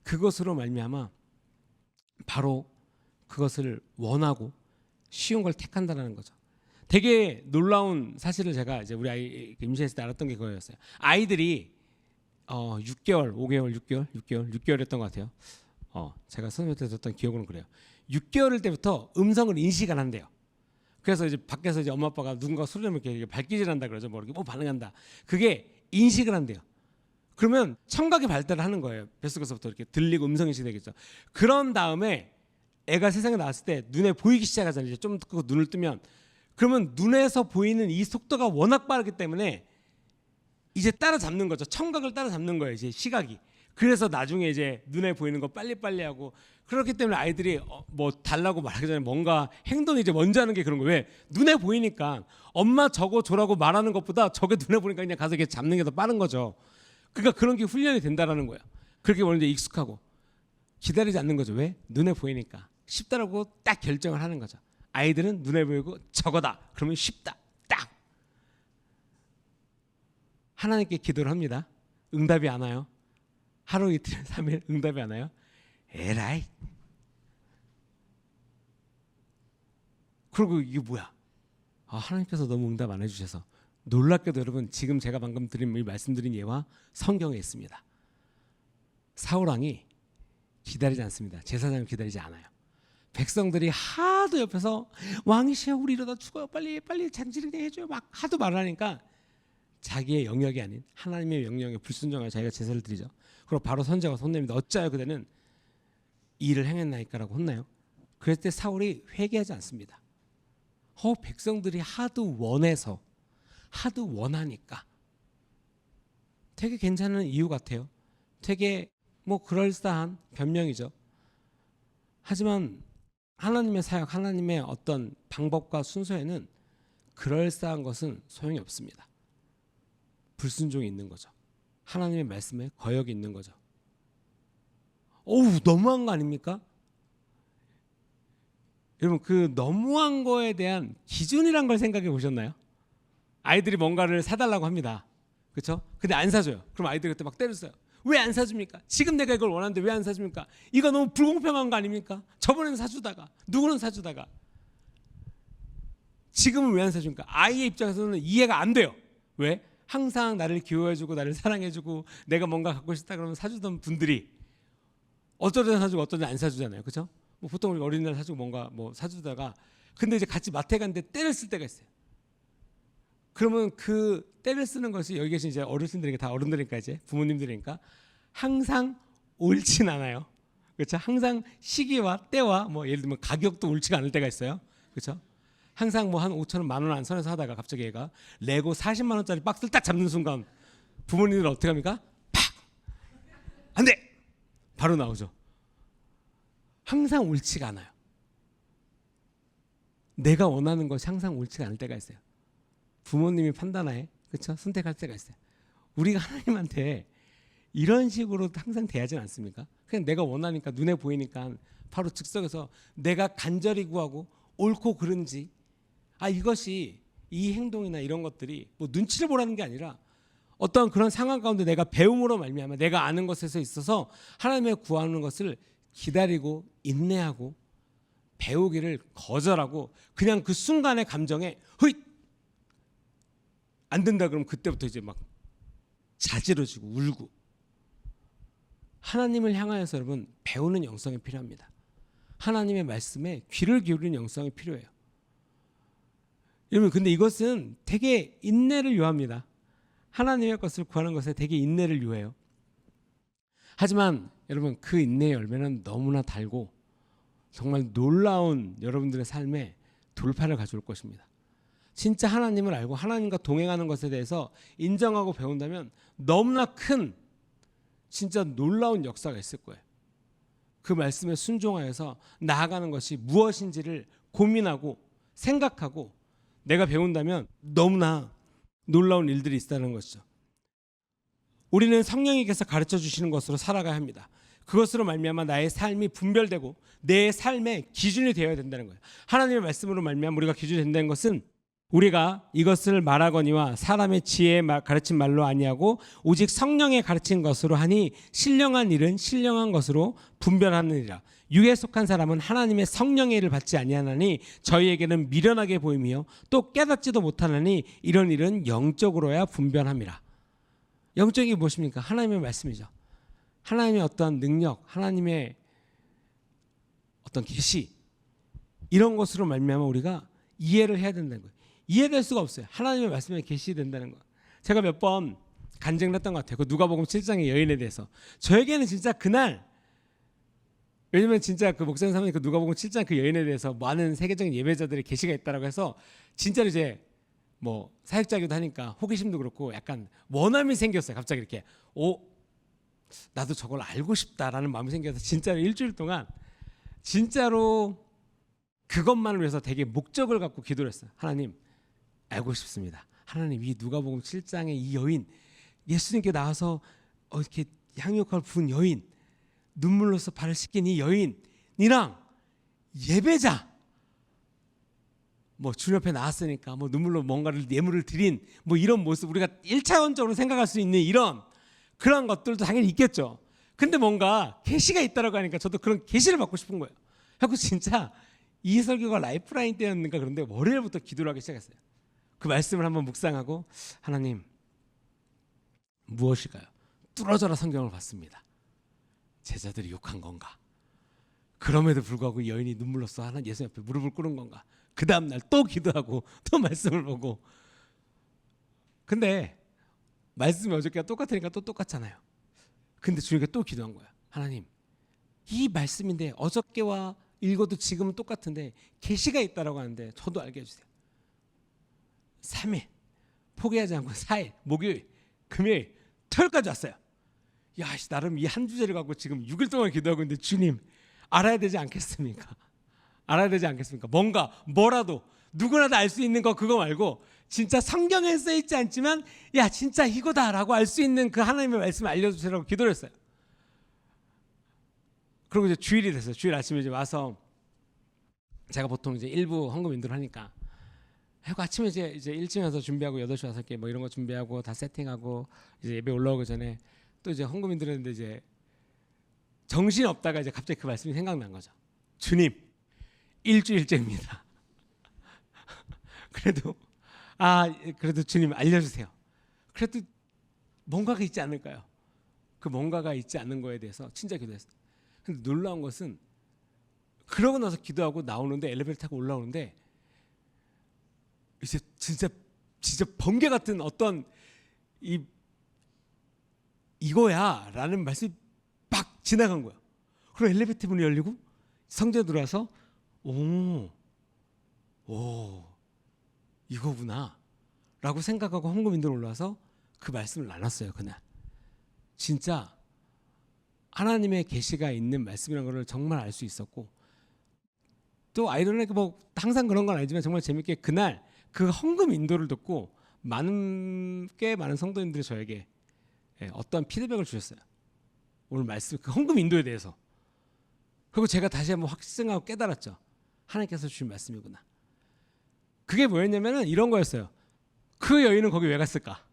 Speaker 1: 그것으로 말미암아 바로 그것을 원하고 쉬운 걸 택한다는 거죠. 되게 놀라운 사실을 제가 이제 우리 아이 임신했을 때 알았던 게 그거였어요. 아이들이 6개월, 5개월, 6개월이었던 것 같아요. 제가 선생님한테 듣던 기억으로는 그래요. 6개월 때부터 음성을 인식을 한대요. 그래서 이제 밖에서 이제 엄마 아빠가 누군가 소리를 이렇게 발기질한다 그러죠. 뭐 이렇게 반응한다. 그게 인식을 한대요. 그러면 청각이 발달을 하는 거예요. 뱃속에서부터 이렇게 들리고 음성 인식이 되겠죠. 그런 다음에 애가 세상에 나왔을 때 눈에 보이기 시작하잖아요. 이제 좀 끄고 눈을 뜨면, 그러면 눈에서 보이는 이 속도가 워낙 빠르기 때문에 이제 따라잡는 거죠. 청각을 따라잡는 거예요. 이제 시각이. 그래서 나중에 이제 눈에 보이는 거 빨리빨리 하고, 그렇기 때문에 아이들이 뭐 달라고 말하기 전에 뭔가 행동이 이제 먼저 하는 게 그런 거예요. 왜? 눈에 보이니까 엄마 저거 줘라고 말하는 것보다 저게 눈에 보니까 그냥 가서 이렇게 잡는 게 더 빠른 거죠. 그러니까 그런 게 훈련이 된다라는 거예요. 그렇게 먼저 익숙하고 기다리지 않는 거죠. 왜? 눈에 보이니까 쉽다라고 딱 결정을 하는 거죠. 아이들은 눈에 보이고 저거다 그러면 쉽다 딱. 하나님께 기도를 합니다. 응답이 안 와요. 하루 이틀 3일 응답이 안 와요. 에라이. 그리고 이게 뭐야? 하나님께서 너무 응답 안 해주셔서. 놀랍게도 여러분 지금 제가 방금 말씀드린 예와 성경에 있습니다. 사울왕이 기다리지 않습니다. 제사장을 기다리지 않아요. 백성들이 하도 옆에서 왕이시여 우리 이러다 죽어요. 빨리 잔치를 해줘요. 막 하도 말하니까 자기의 영역이 아닌 하나님의 명령에 불순종하여 자기가 제사를 드리죠. 그리고 바로 선지자가 혼냅니다. 어찌하여 그대는 일을 행했나이까라고 혼나요. 그랬을 때 사울이 회개하지 않습니다. 백성들이 하도 원해서 하도 원하니까. 되게 괜찮은 이유 같아요. 되게 뭐 그럴싸한 변명이죠. 하지만 하나님의 사역, 하나님의 어떤 방법과 순서에는 그럴싸한 것은 소용이 없습니다. 불순종이 있는 거죠. 하나님의 말씀에 거역이 있는 거죠. 너무한 거 아닙니까? 여러분 그 너무한 거에 대한 기준이란 걸 생각해 보셨나요? 아이들이 뭔가를 사달라고 합니다. 그렇죠? 근데 안 사줘요. 그럼 아이들이 그때 막 때렸어요. 왜 안 사줍니까? 지금 내가 이걸 원하는데 왜 안 사줍니까? 이거 너무 불공평한 거 아닙니까? 저번에는 사주다가 누구는 사주다가 지금은 왜 안 사줍니까? 아이의 입장에서는 이해가 안 돼요. 왜? 항상 나를 기호해주고 나를 사랑해주고 내가 뭔가 갖고 싶다 그러면 사주던 분들이 어쩔 때는 사주고 어쩔 때는 안 사주잖아요. 그렇죠? 뭐 보통 우리 어린이날 사주고 뭔가 뭐 사주다가 근데 이제 같이 마트에 갔는데 때를 쓸 때가 있어요. 그러면 그 때를 쓰는 것이 여기 계신 이제 어르신들이니까 다 어른들이니까 이제 부모님들이니까 항상 옳진 않아요. 그렇죠? 항상 시기와 때와 뭐 예를 들면 가격도 옳지가 않을 때가 있어요. 그렇죠? 항상 뭐 한 5천 원, 만 원 안 선에서 하다가 갑자기 얘가 레고 40만 원짜리 박스를 딱 잡는 순간 부모님들은 어떻게 합니까? 팍! 안 돼! 바로 나오죠. 항상 옳지가 않아요. 내가 원하는 것이 항상 옳지가 않을 때가 있어요. 부모님이 판단하에 그렇죠? 선택할 때가 있어요. 우리가 하나님한테 이런 식으로 항상 대하지 않습니까? 그냥 내가 원하니까 눈에 보이니까 바로 즉석에서 내가 간절히 구하고 옳고 그른지 이것이 이 행동이나 이런 것들이 뭐 눈치를 보라는 게 아니라 어떤 그런 상황 가운데 내가 배움으로 말미암아 내가 아는 것에서 있어서 하나님의 구하는 것을 기다리고 인내하고 배우기를 거절하고 그냥 그 순간의 감정에 휘! 안 된다 그러면 그때부터 이제 막 자지러지고 울고 하나님을 향하여서 여러분 배우는 영성이 필요합니다. 하나님의 말씀에 귀를 기울이는 영성이 필요해요. 여러분 근데 이것은 되게 인내를 요합니다. 하나님의 것을 구하는 것에 되게 인내를 요해요. 하지만 여러분 그 인내의 열매는 너무나 달고 정말 놀라운 여러분들의 삶에 돌파를 가져올 것입니다. 진짜 하나님을 알고 하나님과 동행하는 것에 대해서 인정하고 배운다면 너무나 큰 진짜 놀라운 역사가 있을 거예요. 그 말씀에 순종하여서 나아가는 것이 무엇인지를 고민하고 생각하고 내가 배운다면 너무나 놀라운 일들이 있다는 것이죠. 우리는 성령님께서 가르쳐 주시는 것으로 살아가야 합니다. 그것으로 말미암아 나의 삶이 분별되고 내 삶의 기준이 되어야 된다는 거예요. 하나님의 말씀으로 말미암아 우리가 기준이 된다는 것은 우리가 이것을 말하거니와 사람의 지혜에 가르친 말로 아니하고 오직 성령에 가르친 것으로 하니 신령한 일은 신령한 것으로 분별하느니라. 육에 속한 사람은 하나님의 성령의 일을 받지 아니하나니 저희에게는 미련하게 보이며 또 깨닫지도 못하나니 이런 일은 영적으로야 분별함이라. 영적이 무엇입니까? 하나님의 말씀이죠. 하나님의 어떤 능력, 하나님의 어떤 계시 이런 것으로 말미암아 우리가 이해를 해야 된다는 거예요. 이해될 수가 없어요. 하나님의 말씀에 계시된다는 거. 제가 몇 번 간증을 했던 것 같아요. 그 누가복음 7장의 여인에 대해서. 저에게는 진짜 그날 왜냐면 진짜 그 목사님 사모님 그 누가복음 7장 그 여인에 대해서 많은 세계적인 예배자들의 계시가 있다라고 해서 진짜로 이제 뭐 사역자기도 하니까 호기심도 그렇고 약간 원함이 생겼어요. 갑자기 이렇게 나도 저걸 알고 싶다라는 마음이 생겨서 진짜로 일주일 동안 진짜로 그것만을 위해서 되게 목적을 갖고 기도를 했어요. 하나님 알고 싶습니다. 하나님 이 누가복음 7장의 이 여인 예수님께 나와서 이렇게 향유효과를 부은 여인 눈물로서 발을 씻긴 이 여인이랑 예배자 뭐 주님 앞에 나왔으니까 뭐 눈물로 뭔가를 예물을 드린 뭐 이런 모습 우리가 1차원적으로 생각할 수 있는 이런 그런 것들도 당연히 있겠죠. 근데 뭔가 계시가 있다라고 하니까 저도 그런 계시를 받고 싶은 거예요. 그래서 진짜 이 설교가 라이프라인 때였는가 그런데 월요일부터 기도를 하기 시작했어요. 그 말씀을 한번 묵상하고 하나님 무엇일까요? 뚫어져라 성경을 봤습니다. 제자들이 욕한 건가? 그럼에도 불구하고 여인이 눈물로써 하나님 예수 앞에 무릎을 꿇은 건가? 그 다음 날 또 기도하고 또 말씀을 보고 근데 말씀이 어저께와 똑같으니까 또 똑같잖아요. 근데 주님께 또 기도한 거야. 하나님 이 말씀인데 어저께와 읽어도 지금은 똑같은데 계시가 있다라고 하는데 저도 알게 해주세요. 3일 포기하지 않고 4일 목요일 금요일 토요일까지 왔어요. 야 나름 이 한 주제를 갖고 지금 6일 동안 기도하고 있는데 주님 알아야 되지 않겠습니까? 알아야 되지 않겠습니까? 뭐라도 누구나 다 알 수 있는 거 그거 말고 진짜 성경에 써있지 않지만 야 진짜 이거다라고 알 수 있는 그 하나님의 말씀을 알려주시라고 기도를 했어요. 그리고 이제 주일이 됐어요. 주일 아침에 이제 와서 제가 보통 이제 일부 헌금 인도를 하니까 하고 아침에 이제 일찍 와서 준비하고 8시 와서 뭐 이런 거 준비하고 다 세팅하고 이제 예배 올라오기 전에 또 이제 헌금이 들었는데 이제 정신 없다가 이제 갑자기 그 말씀이 생각난 거죠. 주님, 일주일째입니다. 그래도 주님 알려주세요. 그래도 뭔가가 있지 않을까요? 그 뭔가가 있지 않는 거에 대해서 진짜 기도했어요. 근데 놀라운 것은 그러고 나서 기도하고 나오는데 엘리베이터 타고 올라오는데 이제 진짜 번개 같은 어떤 이거야라는 말씀이 막 지나간 거야. 그리고 엘리베이터 문이 열리고 성전에 들어와서 오 이거구나 라고 생각하고 헌금인들 올라와서 그 말씀을 나눴어요. 그날 진짜 하나님의 계시가 있는 말씀이라는 것을 정말 알 수 있었고, 또 아이러니하게 뭐 항상 그런 건 아니지만 정말 재밌게 그날 그 헌금 인도를 듣고 꽤 많은 성도님들이 저에게 어떤 피드백을 주셨어요. 오늘 말씀 그 헌금 인도에 대해서. 그리고 제가 다시 한번 확증하고 깨달았죠. 하나님께서 주신 말씀이구나. 그게 뭐였냐면은 이런 거였어요. 그 여인은 거기 왜 갔을까?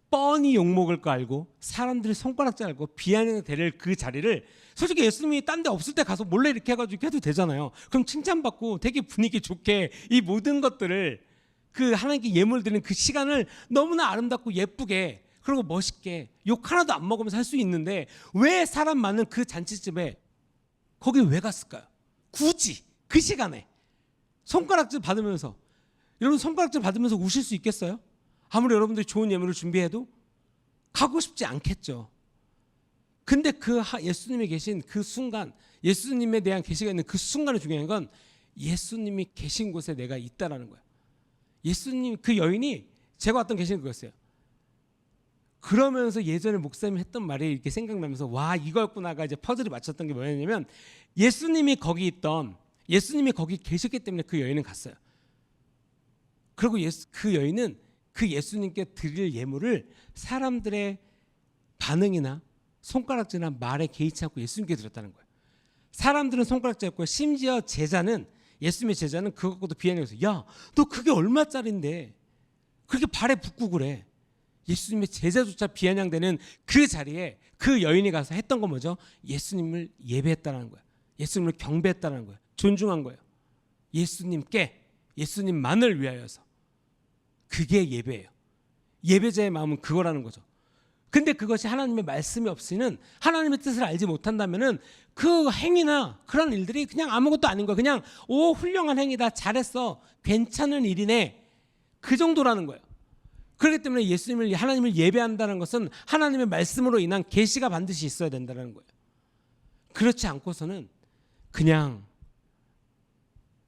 Speaker 1: 뻔히 욕먹을 거 알고 사람들이 손가락질 알고 비아냥을 대릴 그 자리를 솔직히 예수님이 딴 데 없을 때 가서 몰래 이렇게 해가지고 해도 되잖아요. 그럼 칭찬받고 되게 분위기 좋게 이 모든 것들을 그 하나님께 예물 드리는 그 시간을 너무나 아름답고 예쁘게 그리고 멋있게 욕 하나도 안 먹으면서 할 수 있는데 왜 사람 많은 그 잔치집에 거기 왜 갔을까요? 굳이 그 시간에 손가락질 받으면서, 여러분 손가락질 받으면서 우실 수 있겠어요? 아무리 여러분들이 좋은 예물을 준비해도 가고 싶지 않겠죠. 근데 그 예수님이 계신 그 순간, 예수님에 대한 계시가 있는 그 순간에 중요한 건 예수님이 계신 곳에 내가 있다라는 거예요. 예수님, 그 여인이 제가 왔던 계시는 그거였어요. 그러면서 예전에 목사님이 했던 말이 이렇게 생각나면서 와 이거였구나가 이제 퍼즐이 맞췄던 게 뭐였냐면, 예수님이 거기 계셨기 때문에 그 여인은 갔어요. 그리고 그 여인은 그 예수님께 드릴 예물을 사람들의 반응이나 손가락질이나 말에 개의치 않고 예수님께 드렸다는 거예요. 사람들은 손가락질했고 심지어 예수님의 제자는 그것 갖고도 비아냥해서 야, 너 그게 얼마짜린데 그렇게 발에 붙고 그래. 예수님의 제자조차 비아냥되는 그 자리에 그 여인이 가서 했던 건 뭐죠? 예수님을 예배했다는 거예요. 예수님을 경배했다는 거예요. 존중한 거예요. 예수님만을 위하여서. 그게 예배예요. 예배자의 마음은 그거라는 거죠. 근데 그것이 하나님의 말씀이 없이는, 하나님의 뜻을 알지 못한다면은 그 행위나 그런 일들이 그냥 아무것도 아닌 거예요. 그냥 훌륭한 행위다, 잘했어, 괜찮은 일이네, 그 정도라는 거예요. 그렇기 때문에 하나님을 예배한다는 것은 하나님의 말씀으로 인한 계시가 반드시 있어야 된다는 거예요. 그렇지 않고서는 그냥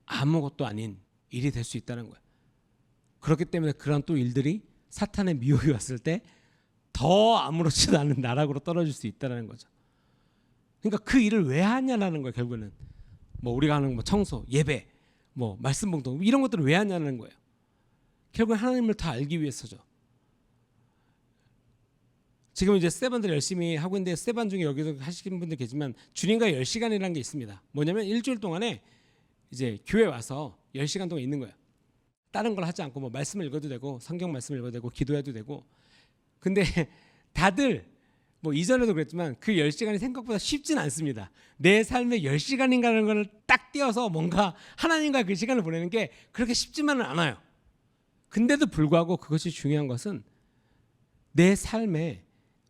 Speaker 1: 아무것도 아닌 일이 될 수 있다는 거예요. 그렇기 때문에 그런 또 일들이 사탄의 미혹이 왔을 때 더 아무렇지도 않은 나락으로 떨어질 수 있다는 거죠. 그러니까 그 일을 왜 하냐라는 거예요. 결국은 뭐 우리가 하는 뭐 청소, 예배, 뭐 말씀 봉독 이런 것들을 왜 하냐는 거예요. 결국은 하나님을 더 알기 위해서죠. 지금 이제 세반들 열심히 하고 있는데, 세반 중에 여기서 하시는 분들 계시지만 주님과 10시간이라는 게 있습니다. 뭐냐면 일주일 동안에 이제 교회 와서 10시간 동안 있는 거예요. 다른 걸 하지 않고 뭐 말씀을 읽어도 되고 성경 말씀을 읽어도 되고 기도해도 되고. 근데 다들 뭐 이전에도 그랬지만 그 10시간이 생각보다 쉽진 않습니다. 내 삶의 10시간인가라는 걸 딱 띄어서 뭔가 하나님과 그 시간을 보내는 게 그렇게 쉽지만은 않아요. 근데도 불구하고 그것이 중요한 것은 내 삶에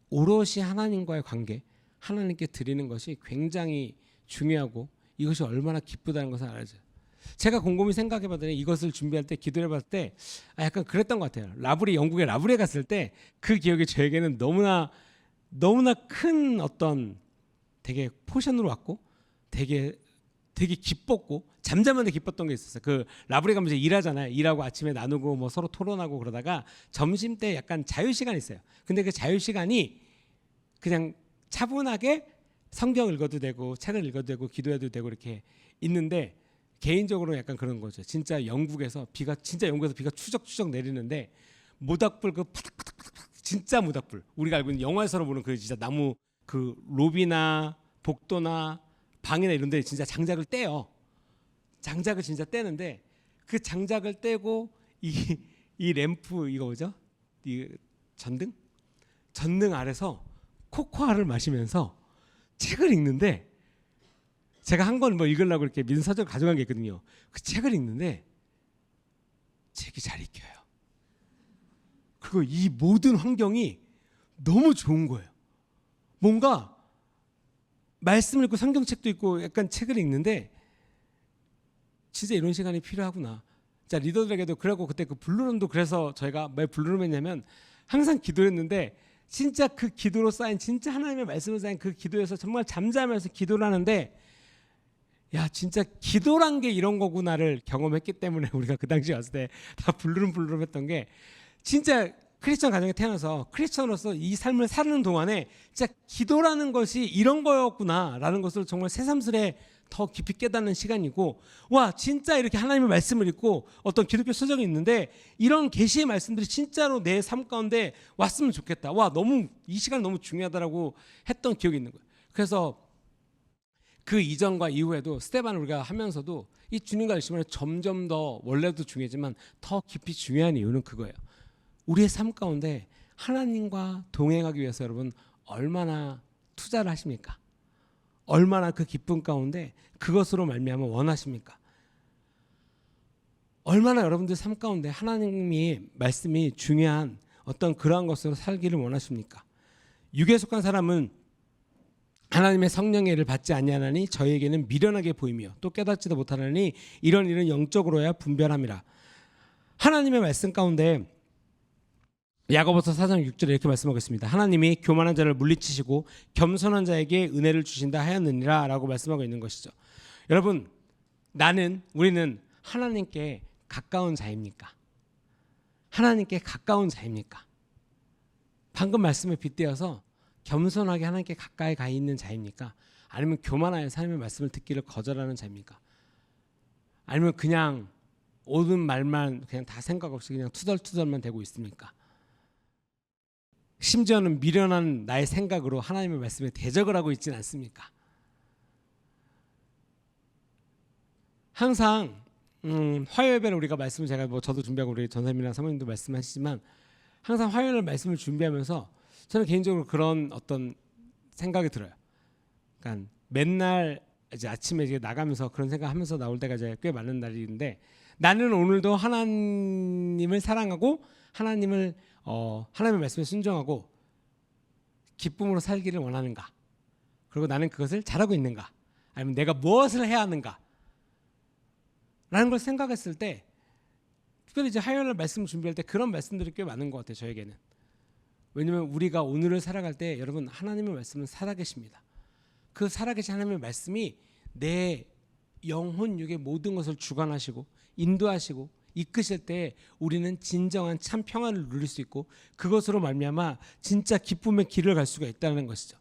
Speaker 1: 오롯이 하나님과의 관계, 하나님께 드리는 것이 굉장히 중요하고 이것이 얼마나 기쁘다는 것을 알아야죠. 제가 곰곰이 생각해봤더니 이것을 준비할 때, 기도해봤을 때 약간 그랬던 것 같아요. 영국의 라브리에 갔을 때 그 기억이 저에게는 너무나 큰 어떤 되게 포션으로 왔고 되게 기뻤고 잠잠한데 기뻤던 게 있었어요. 그 라브리 가면 이제 일하잖아요. 일하고 아침에 나누고 뭐 서로 토론하고 그러다가 점심 때 약간 자유 시간이 있어요. 근데 그 자유 시간이 그냥 차분하게 성경 읽어도 되고 책을 읽어도 되고 기도해도 되고 이렇게 있는데, 개인적으로 약간 그런 거죠. 진짜 영국에서 비가 추적추적 내리는데 모닥불 그 파닥파닥 진짜 모닥불, 우리가 알고 있는 영화에서 보는 그 진짜 나무 그 로비나 복도나 방이나 이런 데 진짜 장작을 떼요. 장작을 진짜 떼는데 그 장작을 떼고 이 램프 이거 뭐죠? 이 전등 아래서 코코아를 마시면서 책을 읽는데 제가 한 권 뭐 읽으려고 이렇게 민서적 가져간 게 있거든요. 그 책을 읽는데 책이 잘 읽혀요. 그리고 이 모든 환경이 너무 좋은 거예요. 뭔가 말씀을 읽고 성경책도 읽고 약간 책을 읽는데 진짜 이런 시간이 필요하구나. 자, 리더들에게도 그러고 그때 그 블루룸도 그래서 저희가 왜 블루룸 했냐면 항상 기도했는데 진짜 그 기도로 쌓인 진짜 하나님의 말씀으로 쌓인 그 기도에서 정말 잠잠해서 기도를 하는데 야 진짜 기도란 게 이런 거구나를 경험했기 때문에 우리가 그 당시에 왔을 때 다 블루룸 했던 게 진짜 크리스천 가정에 태어나서 크리스천으로서 이 삶을 사는 동안에 진짜 기도라는 것이 이런 거였구나라는 것을 정말 새삼스레 더 깊이 깨닫는 시간이고 와 진짜 이렇게 하나님의 말씀을 읽고 어떤 기독교 서적이 있는데 이런 계시의 말씀들이 진짜로 내 삶 가운데 왔으면 좋겠다. 와 너무 이 시간 너무 중요하다라고 했던 기억이 있는 거예요. 그래서 그 이전과 이후에도 스테반 우리가 하면서도 이 주님과 열심히 점점 더 원래도 중요하지만 더 깊이 중요한 이유는 그거예요. 우리의 삶 가운데 하나님과 동행하기 위해서 여러분 얼마나 투자를 하십니까? 얼마나 그 기쁨 가운데 그것으로 말미암아 원하십니까? 얼마나 여러분들 삶 가운데 하나님이 말씀이 중요한 어떤 그러한 것으로 살기를 원하십니까? 육에 속한 사람은 하나님의 성령의 일을 받지 아니하나니 저희에게는 미련하게 보이며 또 깨닫지도 못하나니 이런 일은 영적으로야 분별함이라. 하나님의 말씀 가운데 야고보서 4장 6절에 이렇게 말씀하고 있습니다. 하나님이 교만한 자를 물리치시고 겸손한 자에게 은혜를 주신다 하였느니라 라고 말씀하고 있는 것이죠. 여러분 우리는 하나님께 가까운 자입니까? 하나님께 가까운 자입니까? 방금 말씀에 빗대어서 겸손하게 하나님께 가까이 가 있는 자입니까? 아니면 교만하여 하나님의 말씀을 듣기를 거절하는 자입니까? 아니면 그냥 옳은 말만 그냥 다 생각 없이 그냥 투덜투덜만 대고 있습니까? 심지어는 미련한 나의 생각으로 하나님의 말씀에 대적을 하고 있지는 않습니까? 항상 화요일에 우리가 말씀을 제가 저도 준비하고 우리 전사님이랑 사모님도 말씀하시지만 항상 화요일 말씀을 준비하면서 저는 개인적으로 그런 어떤 생각이 들어요. 그러니까 맨날 이제 아침에 이제 나가면서 그런 생각하면서 나올 때가 이제 꽤 많은 날인데 나는 오늘도 하나님을 사랑하고 하나님의 말씀에 순종하고 기쁨으로 살기를 원하는가? 그리고 나는 그것을 잘하고 있는가? 아니면 내가 무엇을 해야 하는가? 라는 걸 생각했을 때 특별히 이제 화요일 말씀 준비할 때 그런 말씀들이 꽤 많은 것 같아요. 저에게는. 왜냐하면 우리가 오늘을 살아갈 때 여러분 하나님의 말씀은 살아계십니다. 그 살아계신 하나님의 말씀이 내 영혼 육의 모든 것을 주관하시고 인도하시고 이끄실 때 우리는 진정한 참 평안을 누릴 수 있고 그것으로 말미암아 진짜 기쁨의 길을 갈 수가 있다는 것이죠.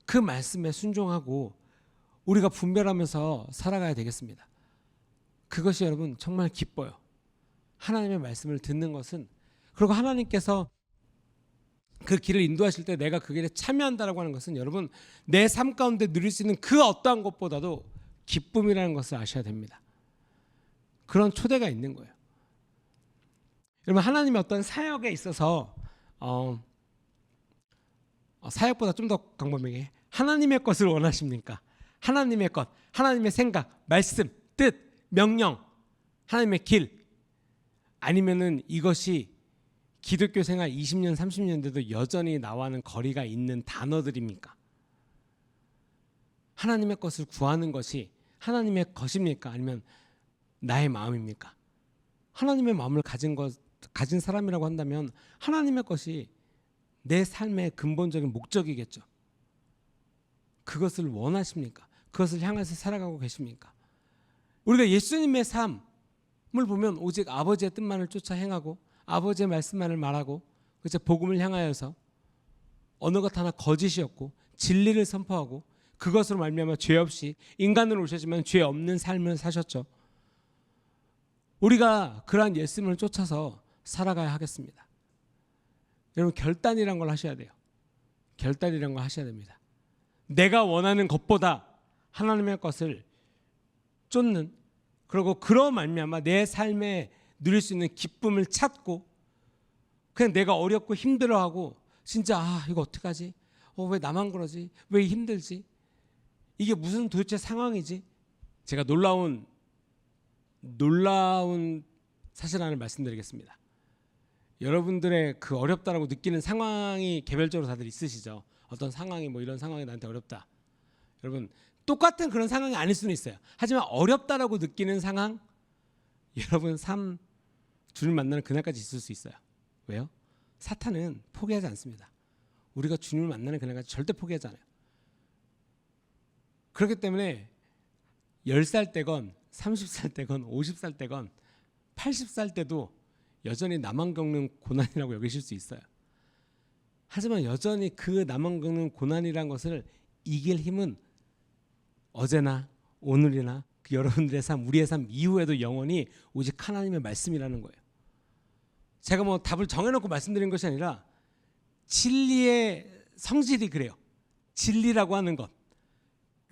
Speaker 1: 그 말씀에 순종하고 우리가 분별하면서 살아가야 되겠습니다. 그것이 여러분 정말 기뻐요. 하나님의 말씀을 듣는 것은 그리고 하나님께서 그 길을 인도하실 때 내가 그 길에 참여한다라고 하는 것은 여러분 내 삶 가운데 누릴 수 있는 그 어떠한 것보다도 기쁨이라는 것을 아셔야 됩니다. 그런 초대가 있는 거예요. 여러분 하나님의 어떤 사역에 있어서 사역보다 좀 더 광범위하게 하나님의 것을 원하십니까? 하나님의 것, 하나님의 생각, 말씀, 뜻, 명령, 하나님의 길 아니면은 이것이 기독교 생활 20년, 30년 돼도 여전히 나와는 거리가 있는 단어들입니까? 하나님의 것을 구하는 것이 하나님의 것입니까? 아니면 나의 마음입니까? 하나님의 마음을 가진 사람이라고 한다면 하나님의 것이 내 삶의 근본적인 목적이겠죠. 그것을 원하십니까? 그것을 향해서 살아가고 계십니까? 우리가 예수님의 삶을 보면 오직 아버지의 뜻만을 쫓아 행하고 아버지의 말씀만을 말하고 그저 복음을 향하여서 어느 것 하나 거짓이었고 진리를 선포하고 그것으로 말미암아 죄 없이 인간으로 오셨지만 죄 없는 삶을 사셨죠. 우리가 그러한 예수님을 쫓아서 살아가야 하겠습니다. 여러분 결단이란 걸 하셔야 돼요. 결단이란 걸 하셔야 됩니다. 내가 원하는 것보다 하나님의 것을 쫓는 그리고 그런 말미암아 내 삶에 누릴 수 있는 기쁨을 찾고 그냥 내가 어렵고 힘들어하고 진짜 이거 어떡하지? 왜 나만 그러지? 왜 힘들지? 이게 무슨 도대체 상황이지? 제가 놀라운 사실 하나를 말씀드리겠습니다. 여러분들의 그 어렵다라고 느끼는 상황이 개별적으로 다들 있으시죠. 어떤 상황이 이런 상황이 나한테 어렵다. 여러분 똑같은 그런 상황이 아닐 수는 있어요. 하지만 어렵다라고 느끼는 상황 여러분 삶 주님 만나는 그날까지 있을 수 있어요. 왜요? 사탄은 포기하지 않습니다. 우리가 주님을 만나는 그날까지 절대 포기하지 않아요. 그렇기 때문에 10살 때건 30살 때건 50살 때건 80살 때도 여전히 나만 겪는 고난이라고 여기실 수 있어요. 하지만 여전히 그 나만 겪는 고난이라는 것을 이길 힘은 어제나 오늘이나 그 여러분들의 삶, 우리의 삶 이후에도 영원히 오직 하나님의 말씀이라는 거예요. 제가 답을 정해놓고 말씀드린 것이 아니라 진리의 성질이 그래요. 진리라고 하는 것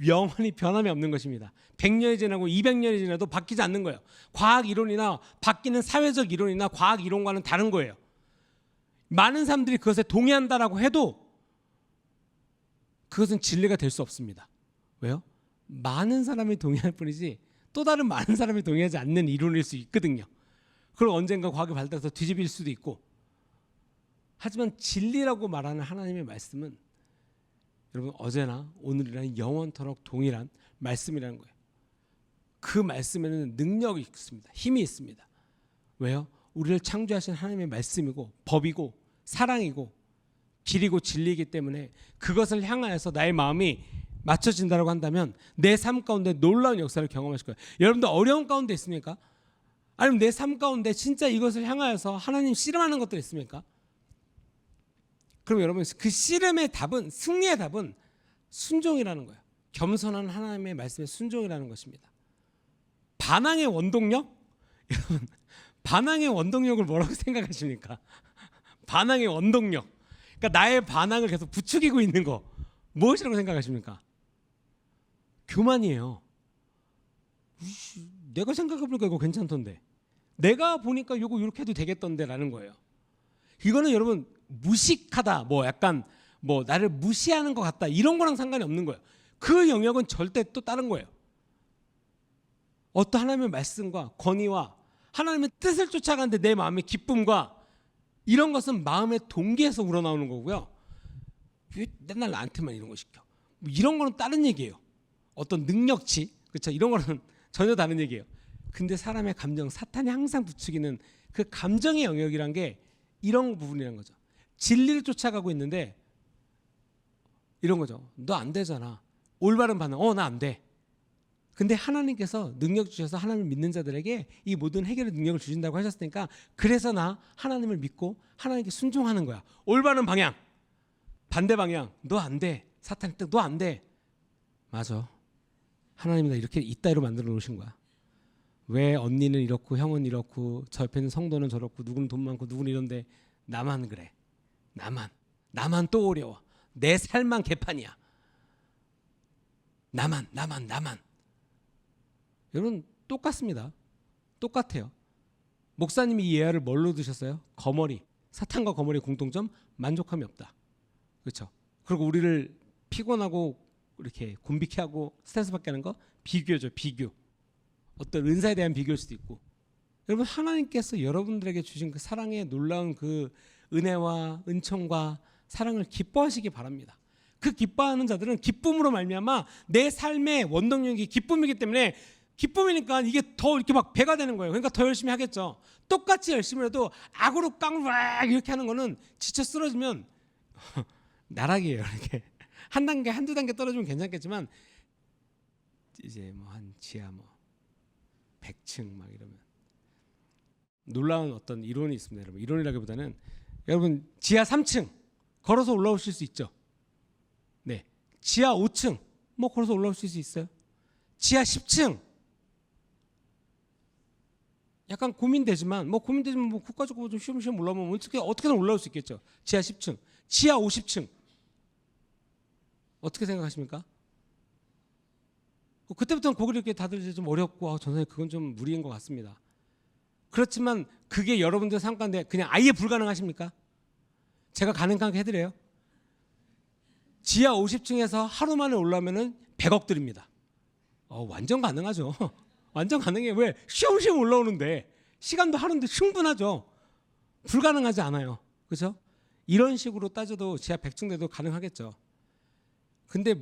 Speaker 1: 영원히 변함이 없는 것입니다. 100년이 지나고 200년이 지나도 바뀌지 않는 거예요. 과학 이론이나 바뀌는 사회적 이론이나 과학 이론과는 다른 거예요. 많은 사람들이 그것에 동의한다라고 해도 그것은 진리가 될 수 없습니다. 왜요? 많은 사람이 동의할 뿐이지 또 다른 많은 사람이 동의하지 않는 이론일 수 있거든요. 그럼 언젠가 과학이 발달해서 뒤집힐 수도 있고. 하지만 진리라고 말하는 하나님의 말씀은 여러분 어제나 오늘이나 영원토록 동일한 말씀이라는 거예요. 그 말씀에는 능력이 있습니다. 힘이 있습니다. 왜요? 우리를 창조하신 하나님의 말씀이고 법이고 사랑이고 길이고 진리이기 때문에 그것을 향하여서 나의 마음이 맞춰진다고 한다면 내 삶 가운데 놀라운 역사를 경험하실 거예요. 여러분들 어려운 가운데 있습니까? 아니면 내 삶 가운데 진짜 이것을 향하여서 하나님 씨름하는 것들 있습니까? 그럼 여러분 그 씨름의 답은 승리의 답은 순종이라는 거예요. 겸손한 하나님의 말씀에 순종이라는 것입니다. 반항의 원동력? 여러분 반항의 원동력을 뭐라고 생각하십니까? 반항의 원동력. 그러니까 나의 반항을 계속 부추기고 있는 거 무엇이라고 생각하십니까? 교만이에요. 내가 생각해보니까 이거 괜찮던데. 내가 보니까 이거 이렇게 해도 되겠던데 라는 거예요. 이거는 여러분 무식하다 약간 나를 무시하는 것 같다 이런 거랑 상관이 없는 거예요. 그 영역은 절대 또 다른 거예요. 어떤 하나님의 말씀과 권위와 하나님의 뜻을 쫓아가는데 내 마음의 기쁨과 이런 것은 마음의 동기에서 우러나오는 거고요. 왜 맨날 나한테만 이런 거 시켜? 이런 거는 다른 얘기예요. 어떤 능력치, 그렇죠? 이런 거는 전혀 다른 얘기예요. 근데 사람의 감정, 사탄이 항상 부추기는 그 감정의 영역이란 게 이런 부분이란 거죠. 진리를 쫓아가고 있는데 이런 거죠. 너 안 되잖아. 올바른 반응. 나 안 돼. 근데 하나님께서 능력 주셔서 하나님을 믿는 자들에게 이 모든 해결의 능력을 주신다고 하셨으니까 그래서 나 하나님을 믿고 하나님께 순종하는 거야. 올바른 방향. 반대 방향. 너 안 돼. 사탄이 너 안 돼. 맞아. 하나님이 나 이렇게 이따위로 만들어 놓으신 거야. 왜 언니는 이렇고 형은 이렇고 저 옆에 있는 성도는 저렇고 누구는 돈 많고 누구는 이런데 나만 그래. 나만 또 어려워. 내 삶만 개판이야. 나만. 여러분 똑같습니다. 똑같아요. 목사님이 이 예화를 뭘로 드셨어요? 거머리. 사탄과 거머리의 공통점 만족함이 없다. 그렇죠? 그리고 우리를 피곤하고 이렇게 곤비케 하고 스트레스 받게 하는 거 비교죠. 비교. 어떤 은사에 대한 비교일 수도 있고. 여러분 하나님께서 여러분들에게 주신 그 사랑의 놀라운 그 은혜와 은총과 사랑을 기뻐하시기 바랍니다. 그 기뻐하는 자들은 기쁨으로 말미암아 내 삶의 원동력이 기쁨이기 때문에 기쁨이니까 이게 더 이렇게 막 배가 되는 거예요. 그러니까 더 열심히 하겠죠. 똑같이 열심히 해도 악으로 깡 이렇게 하는 거는 지쳐 쓰러지면 나락이에요. 이렇게 한 단계 한두 단계 떨어지면 괜찮겠지만 이제 한 지하 100층 막 이러면 놀라운 어떤 이론이 있습니다. 여러분 이론이라기보다는 여러분 지하 3층 걸어서 올라오실 수 있죠. 네, 지하 5층 걸어서 올라오실 수 있어요. 지하 10층 약간 고민되지만 국 가지고 좀 쉬엄쉬엄 올라오면 어떻게든 올라올 수 있겠죠. 지하 10층, 지하 50층 어떻게 생각하십니까? 그때부터는 고개를 이렇게 다들 이제 좀 어렵고 전선생님 그건 좀 무리인 것 같습니다. 그렇지만 그게 여러분들 삶 가운데 그냥 아예 불가능하십니까? 제가 가능하게 해드려요. 지하 50층에서 하루 만에 올라오면은 100억 드립니다. 완전 가능하죠. 완전 가능해요. 왜? 쉬엄쉬엄 올라오는데 시간도 하루인데 충분하죠. 불가능하지 않아요. 그렇죠? 이런 식으로 따져도 지하 100층 돼도 가능하겠죠. 근데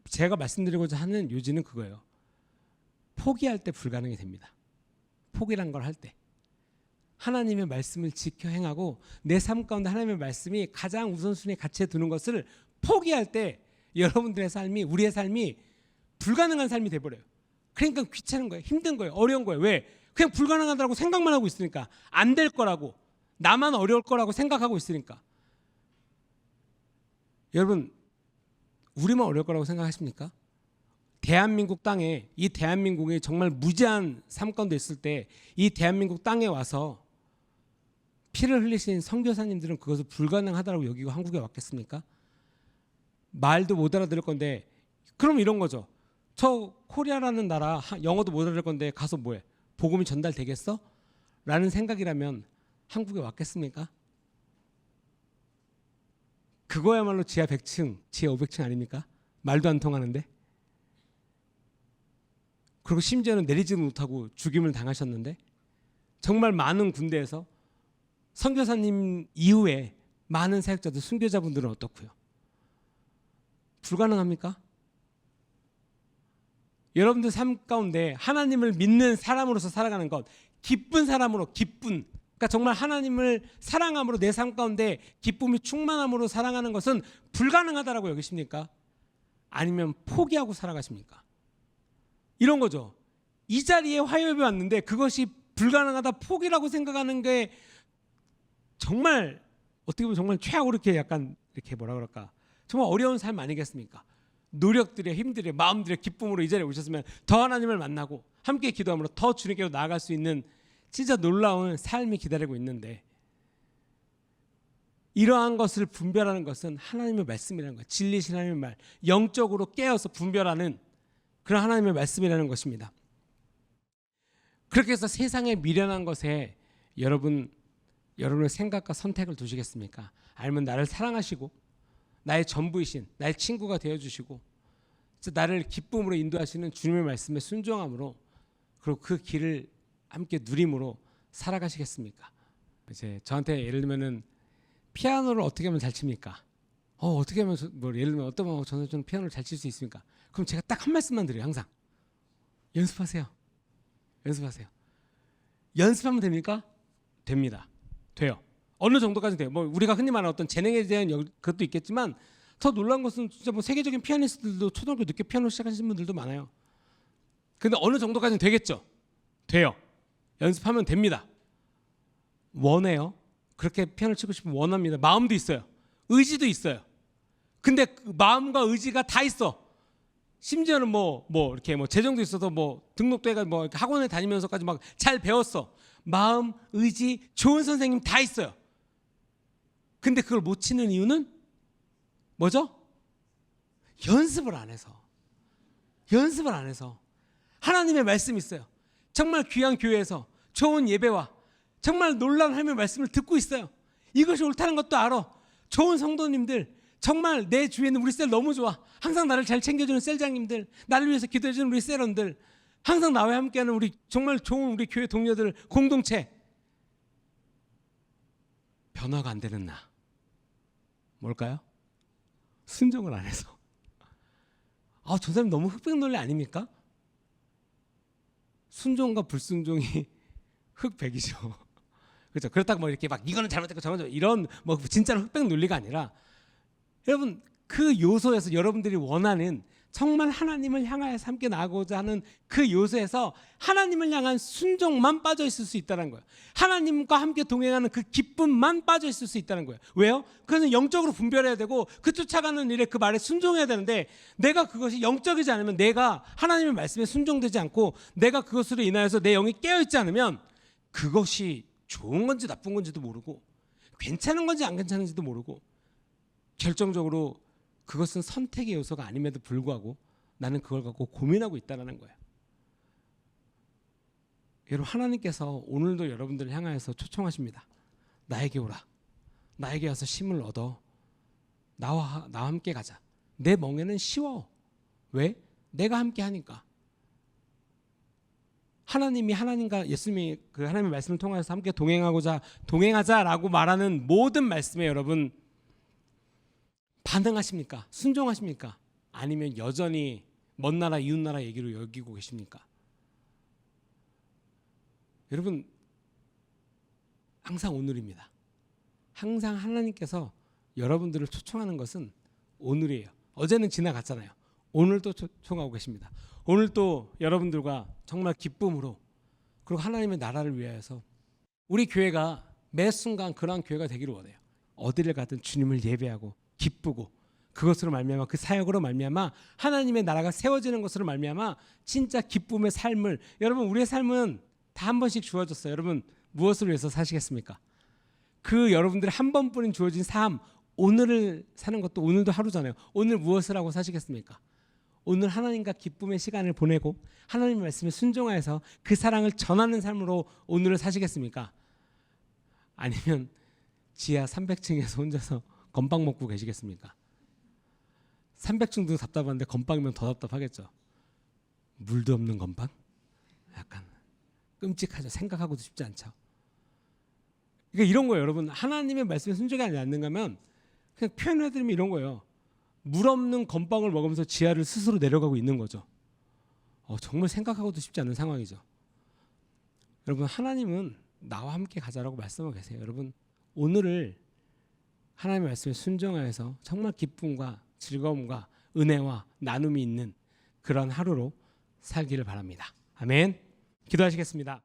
Speaker 1: 제가 말씀드리고자 하는 요지는 그거예요. 포기할 때 불가능이 됩니다. 포기란 걸 할 때. 하나님의 말씀을 지켜 행하고 내 삶 가운데 하나님의 말씀이 가장 우선순위에 같이 두는 것을 포기할 때 여러분들의 삶이, 우리의 삶이 불가능한 삶이 돼버려요. 그러니까 귀찮은 거예요. 힘든 거예요. 어려운 거예요. 왜? 그냥 불가능하다고 생각만 하고 있으니까. 안 될 거라고. 나만 어려울 거라고 생각하고 있으니까. 여러분, 우리만 어려울 거라고 생각하십니까? 대한민국 땅에, 이 대한민국이 정말 무제한 삶 가운데 있을 때 이 대한민국 땅에 와서 피를 흘리신 선교사님들은 그것을 불가능하다고 여기고 한국에 왔겠습니까? 말도 못 알아들을 건데, 그럼 이런 거죠. 저 코리아라는 나라 영어도 못 알아들 건데 가서 뭐해? 복음이 전달되겠어? 라는 생각이라면 한국에 왔겠습니까? 그거야말로 지하 100층, 지하 500층 아닙니까? 말도 안 통하는데. 그리고 심지어는 내리지도 못하고 죽임을 당하셨는데, 정말 많은 군대에서 선교사님 이후에 많은 사역자들, 순교자분들은 어떻고요? 불가능합니까? 여러분들 삶 가운데 하나님을 믿는 사람으로서 살아가는 것, 기쁜 사람으로, 기쁜, 그러니까 정말 하나님을 사랑함으로 내 삶 가운데 기쁨이 충만함으로 살아가는 것은 불가능하다라고 여기십니까? 아니면 포기하고 살아가십니까? 이런 거죠. 이 자리에 화요일이 왔는데 그것이 불가능하다, 포기라고 생각하는 게 정말 어떻게 보면 정말 최악으로 이렇게 약간 이렇게 뭐라 그럴까, 정말 어려운 삶 아니겠습니까? 노력들의 힘들의 마음들의 기쁨으로 이 자리에 오셨으면 더 하나님을 만나고 함께 기도함으로 더 주님께로 나아갈 수 있는 진짜 놀라운 삶이 기다리고 있는데, 이러한 것을 분별하는 것은 하나님의 말씀이라는 거예요. 진리신 하나님의 말, 영적으로 깨어서 분별하는 그런 하나님의 말씀이라는 것입니다. 그렇게 해서 세상에 미련한 것에 여러분의 생각과 선택을 두시겠습니까? 아니면 나를 사랑하시고 나의 전부이신, 나의 친구가 되어주시고 나를 기쁨으로 인도하시는 주님의 말씀에 순종함으로, 그리고 그 길을 함께 누림으로 살아가시겠습니까? 이제 저한테 예를 들면은 피아노를 어떻게 하면 잘 칩니까? 어떻게 하면 예를 들면 어떤 방법 저는 피아노를 잘 칠 수 있습니까? 그럼 제가 딱 한 말씀만 드려요. 항상 연습하세요. 연습하세요. 연습하면 됩니까? 됩니다. 돼요. 어느 정도까지 돼요. 우리가 흔히 말하는 어떤 재능에 대한 그것도 있겠지만, 더 놀라운 것은 진짜 세계적인 피아니스트들도 초등학교 늦게 피아노 시작하신 분들도 많아요. 근데 어느 정도까지는 되겠죠? 돼요. 연습하면 됩니다. 원해요. 그렇게 피아노 치고 싶으면 원합니다. 마음도 있어요. 의지도 있어요. 근데 그 마음과 의지가 다 있어. 심지어는 이렇게 재정도 있어서 등록도 해가지고 학원에 다니면서까지 막 잘 배웠어. 마음, 의지, 좋은 선생님 다 있어요. 근데 그걸 못 치는 이유는 뭐죠? 연습을 안 해서. 연습을 안 해서. 하나님의 말씀이 있어요. 정말 귀한 교회에서 좋은 예배와 정말 놀라운 하나님의 말씀을 듣고 있어요. 이것이 옳다는 것도 알아. 좋은 성도님들, 정말 내 주위에 있는 우리 셀 너무 좋아. 항상 나를 잘 챙겨주는 셀장님들, 나를 위해서 기도해주는 우리 셀원들, 항상 나와 함께하는 우리 정말 좋은 우리 교회 동료들, 공동체. 변화가 안 되는 나. 뭘까요? 순종을 안 해서. 저 사람 너무 흑백 논리 아닙니까? 순종과 불순종이 흑백이죠. 그렇죠. 그렇다고 이렇게 이거는 잘못됐고 저거는 이런 진짜로 흑백 논리가 아니라, 여러분 그 요소에서 여러분들이 원하는 정말 하나님을 향하여서 함께 나아가고자 하는 그 요소에서 하나님을 향한 순종만 빠져 있을 수 있다는 거예요. 하나님과 함께 동행하는 그 기쁨만 빠져 있을 수 있다는 거예요. 왜요? 그것은 영적으로 분별해야 되고 그 쫓아가는 일에 그 말에 순종해야 되는데, 내가 그것이 영적이지 않으면, 내가 하나님의 말씀에 순종되지 않고 내가 그것으로 인하여서 내 영이 깨어있지 않으면 그것이 좋은 건지 나쁜 건지도 모르고 괜찮은 건지 안 괜찮은지도 모르고, 결정적으로 그것은 선택의 요소가 아님에도 불구하고 나는 그걸 갖고 고민하고 있다는 거예요. 여러분, 하나님께서 오늘도 여러분들을 향하여서 초청하십니다. 나에게 오라. 나에게 와서 쉼을 얻어. 나와 함께 가자. 내 멍에는 쉬워. 왜? 내가 함께 하니까. 하나님이 하나님과 예수님이 그 하나님의 말씀을 통해서 함께 동행하자라고 말하는 모든 말씀에 여러분 반응하십니까? 순종하십니까? 아니면 여전히 먼 나라 이웃 나라 얘기로 여기고 계십니까? 여러분, 항상 오늘입니다. 항상 하나님께서 여러분들을 초청하는 것은 오늘이에요. 어제는 지나갔잖아요. 오늘 또 초청하고 계십니다. 오늘 또 여러분들과 정말 기쁨으로, 그리고 하나님의 나라를 위하여서 우리 교회가 매 순간 그러한 교회가 되기를 원해요. 어디를 가든 주님을 예배하고 기쁘고, 그것으로 말미암아, 그 사역으로 말미암아 하나님의 나라가 세워지는 것으로 말미암아 진짜 기쁨의 삶을, 여러분 우리의 삶은 다 한 번씩 주어졌어요. 여러분 무엇을 위해서 사시겠습니까? 그 여러분들의 한 번뿐인 주어진 삶, 오늘을 사는 것도 오늘도 하루잖아요. 오늘 무엇을 하고 사시겠습니까? 오늘 하나님과 기쁨의 시간을 보내고 하나님의 말씀에 순종하여서 그 사랑을 전하는 삶으로 오늘을 사시겠습니까? 아니면 지하 300층에서 혼자서 건빵 먹고 계시겠습니까? 300층도 답답한데 건빵이면 더 답답하겠죠. 물도 없는 건빵? 약간 끔찍하죠. 생각하고도 쉽지 않죠. 그러니까 이런 거예요. 여러분, 하나님의 말씀에 순종하지 않는가 하면 그냥 표현해드리면 이런 거예요. 물 없는 건빵을 먹으면서 지하를 스스로 내려가고 있는 거죠. 정말 생각하고도 쉽지 않은 상황이죠. 여러분, 하나님은 나와 함께 가자라고 말씀하고 계세요. 여러분, 오늘을 하나님의 말씀에 순종하여서 정말 기쁨과 즐거움과 은혜와 나눔이 있는 그런 하루로 살기를 바랍니다. 아멘. 기도하시겠습니다.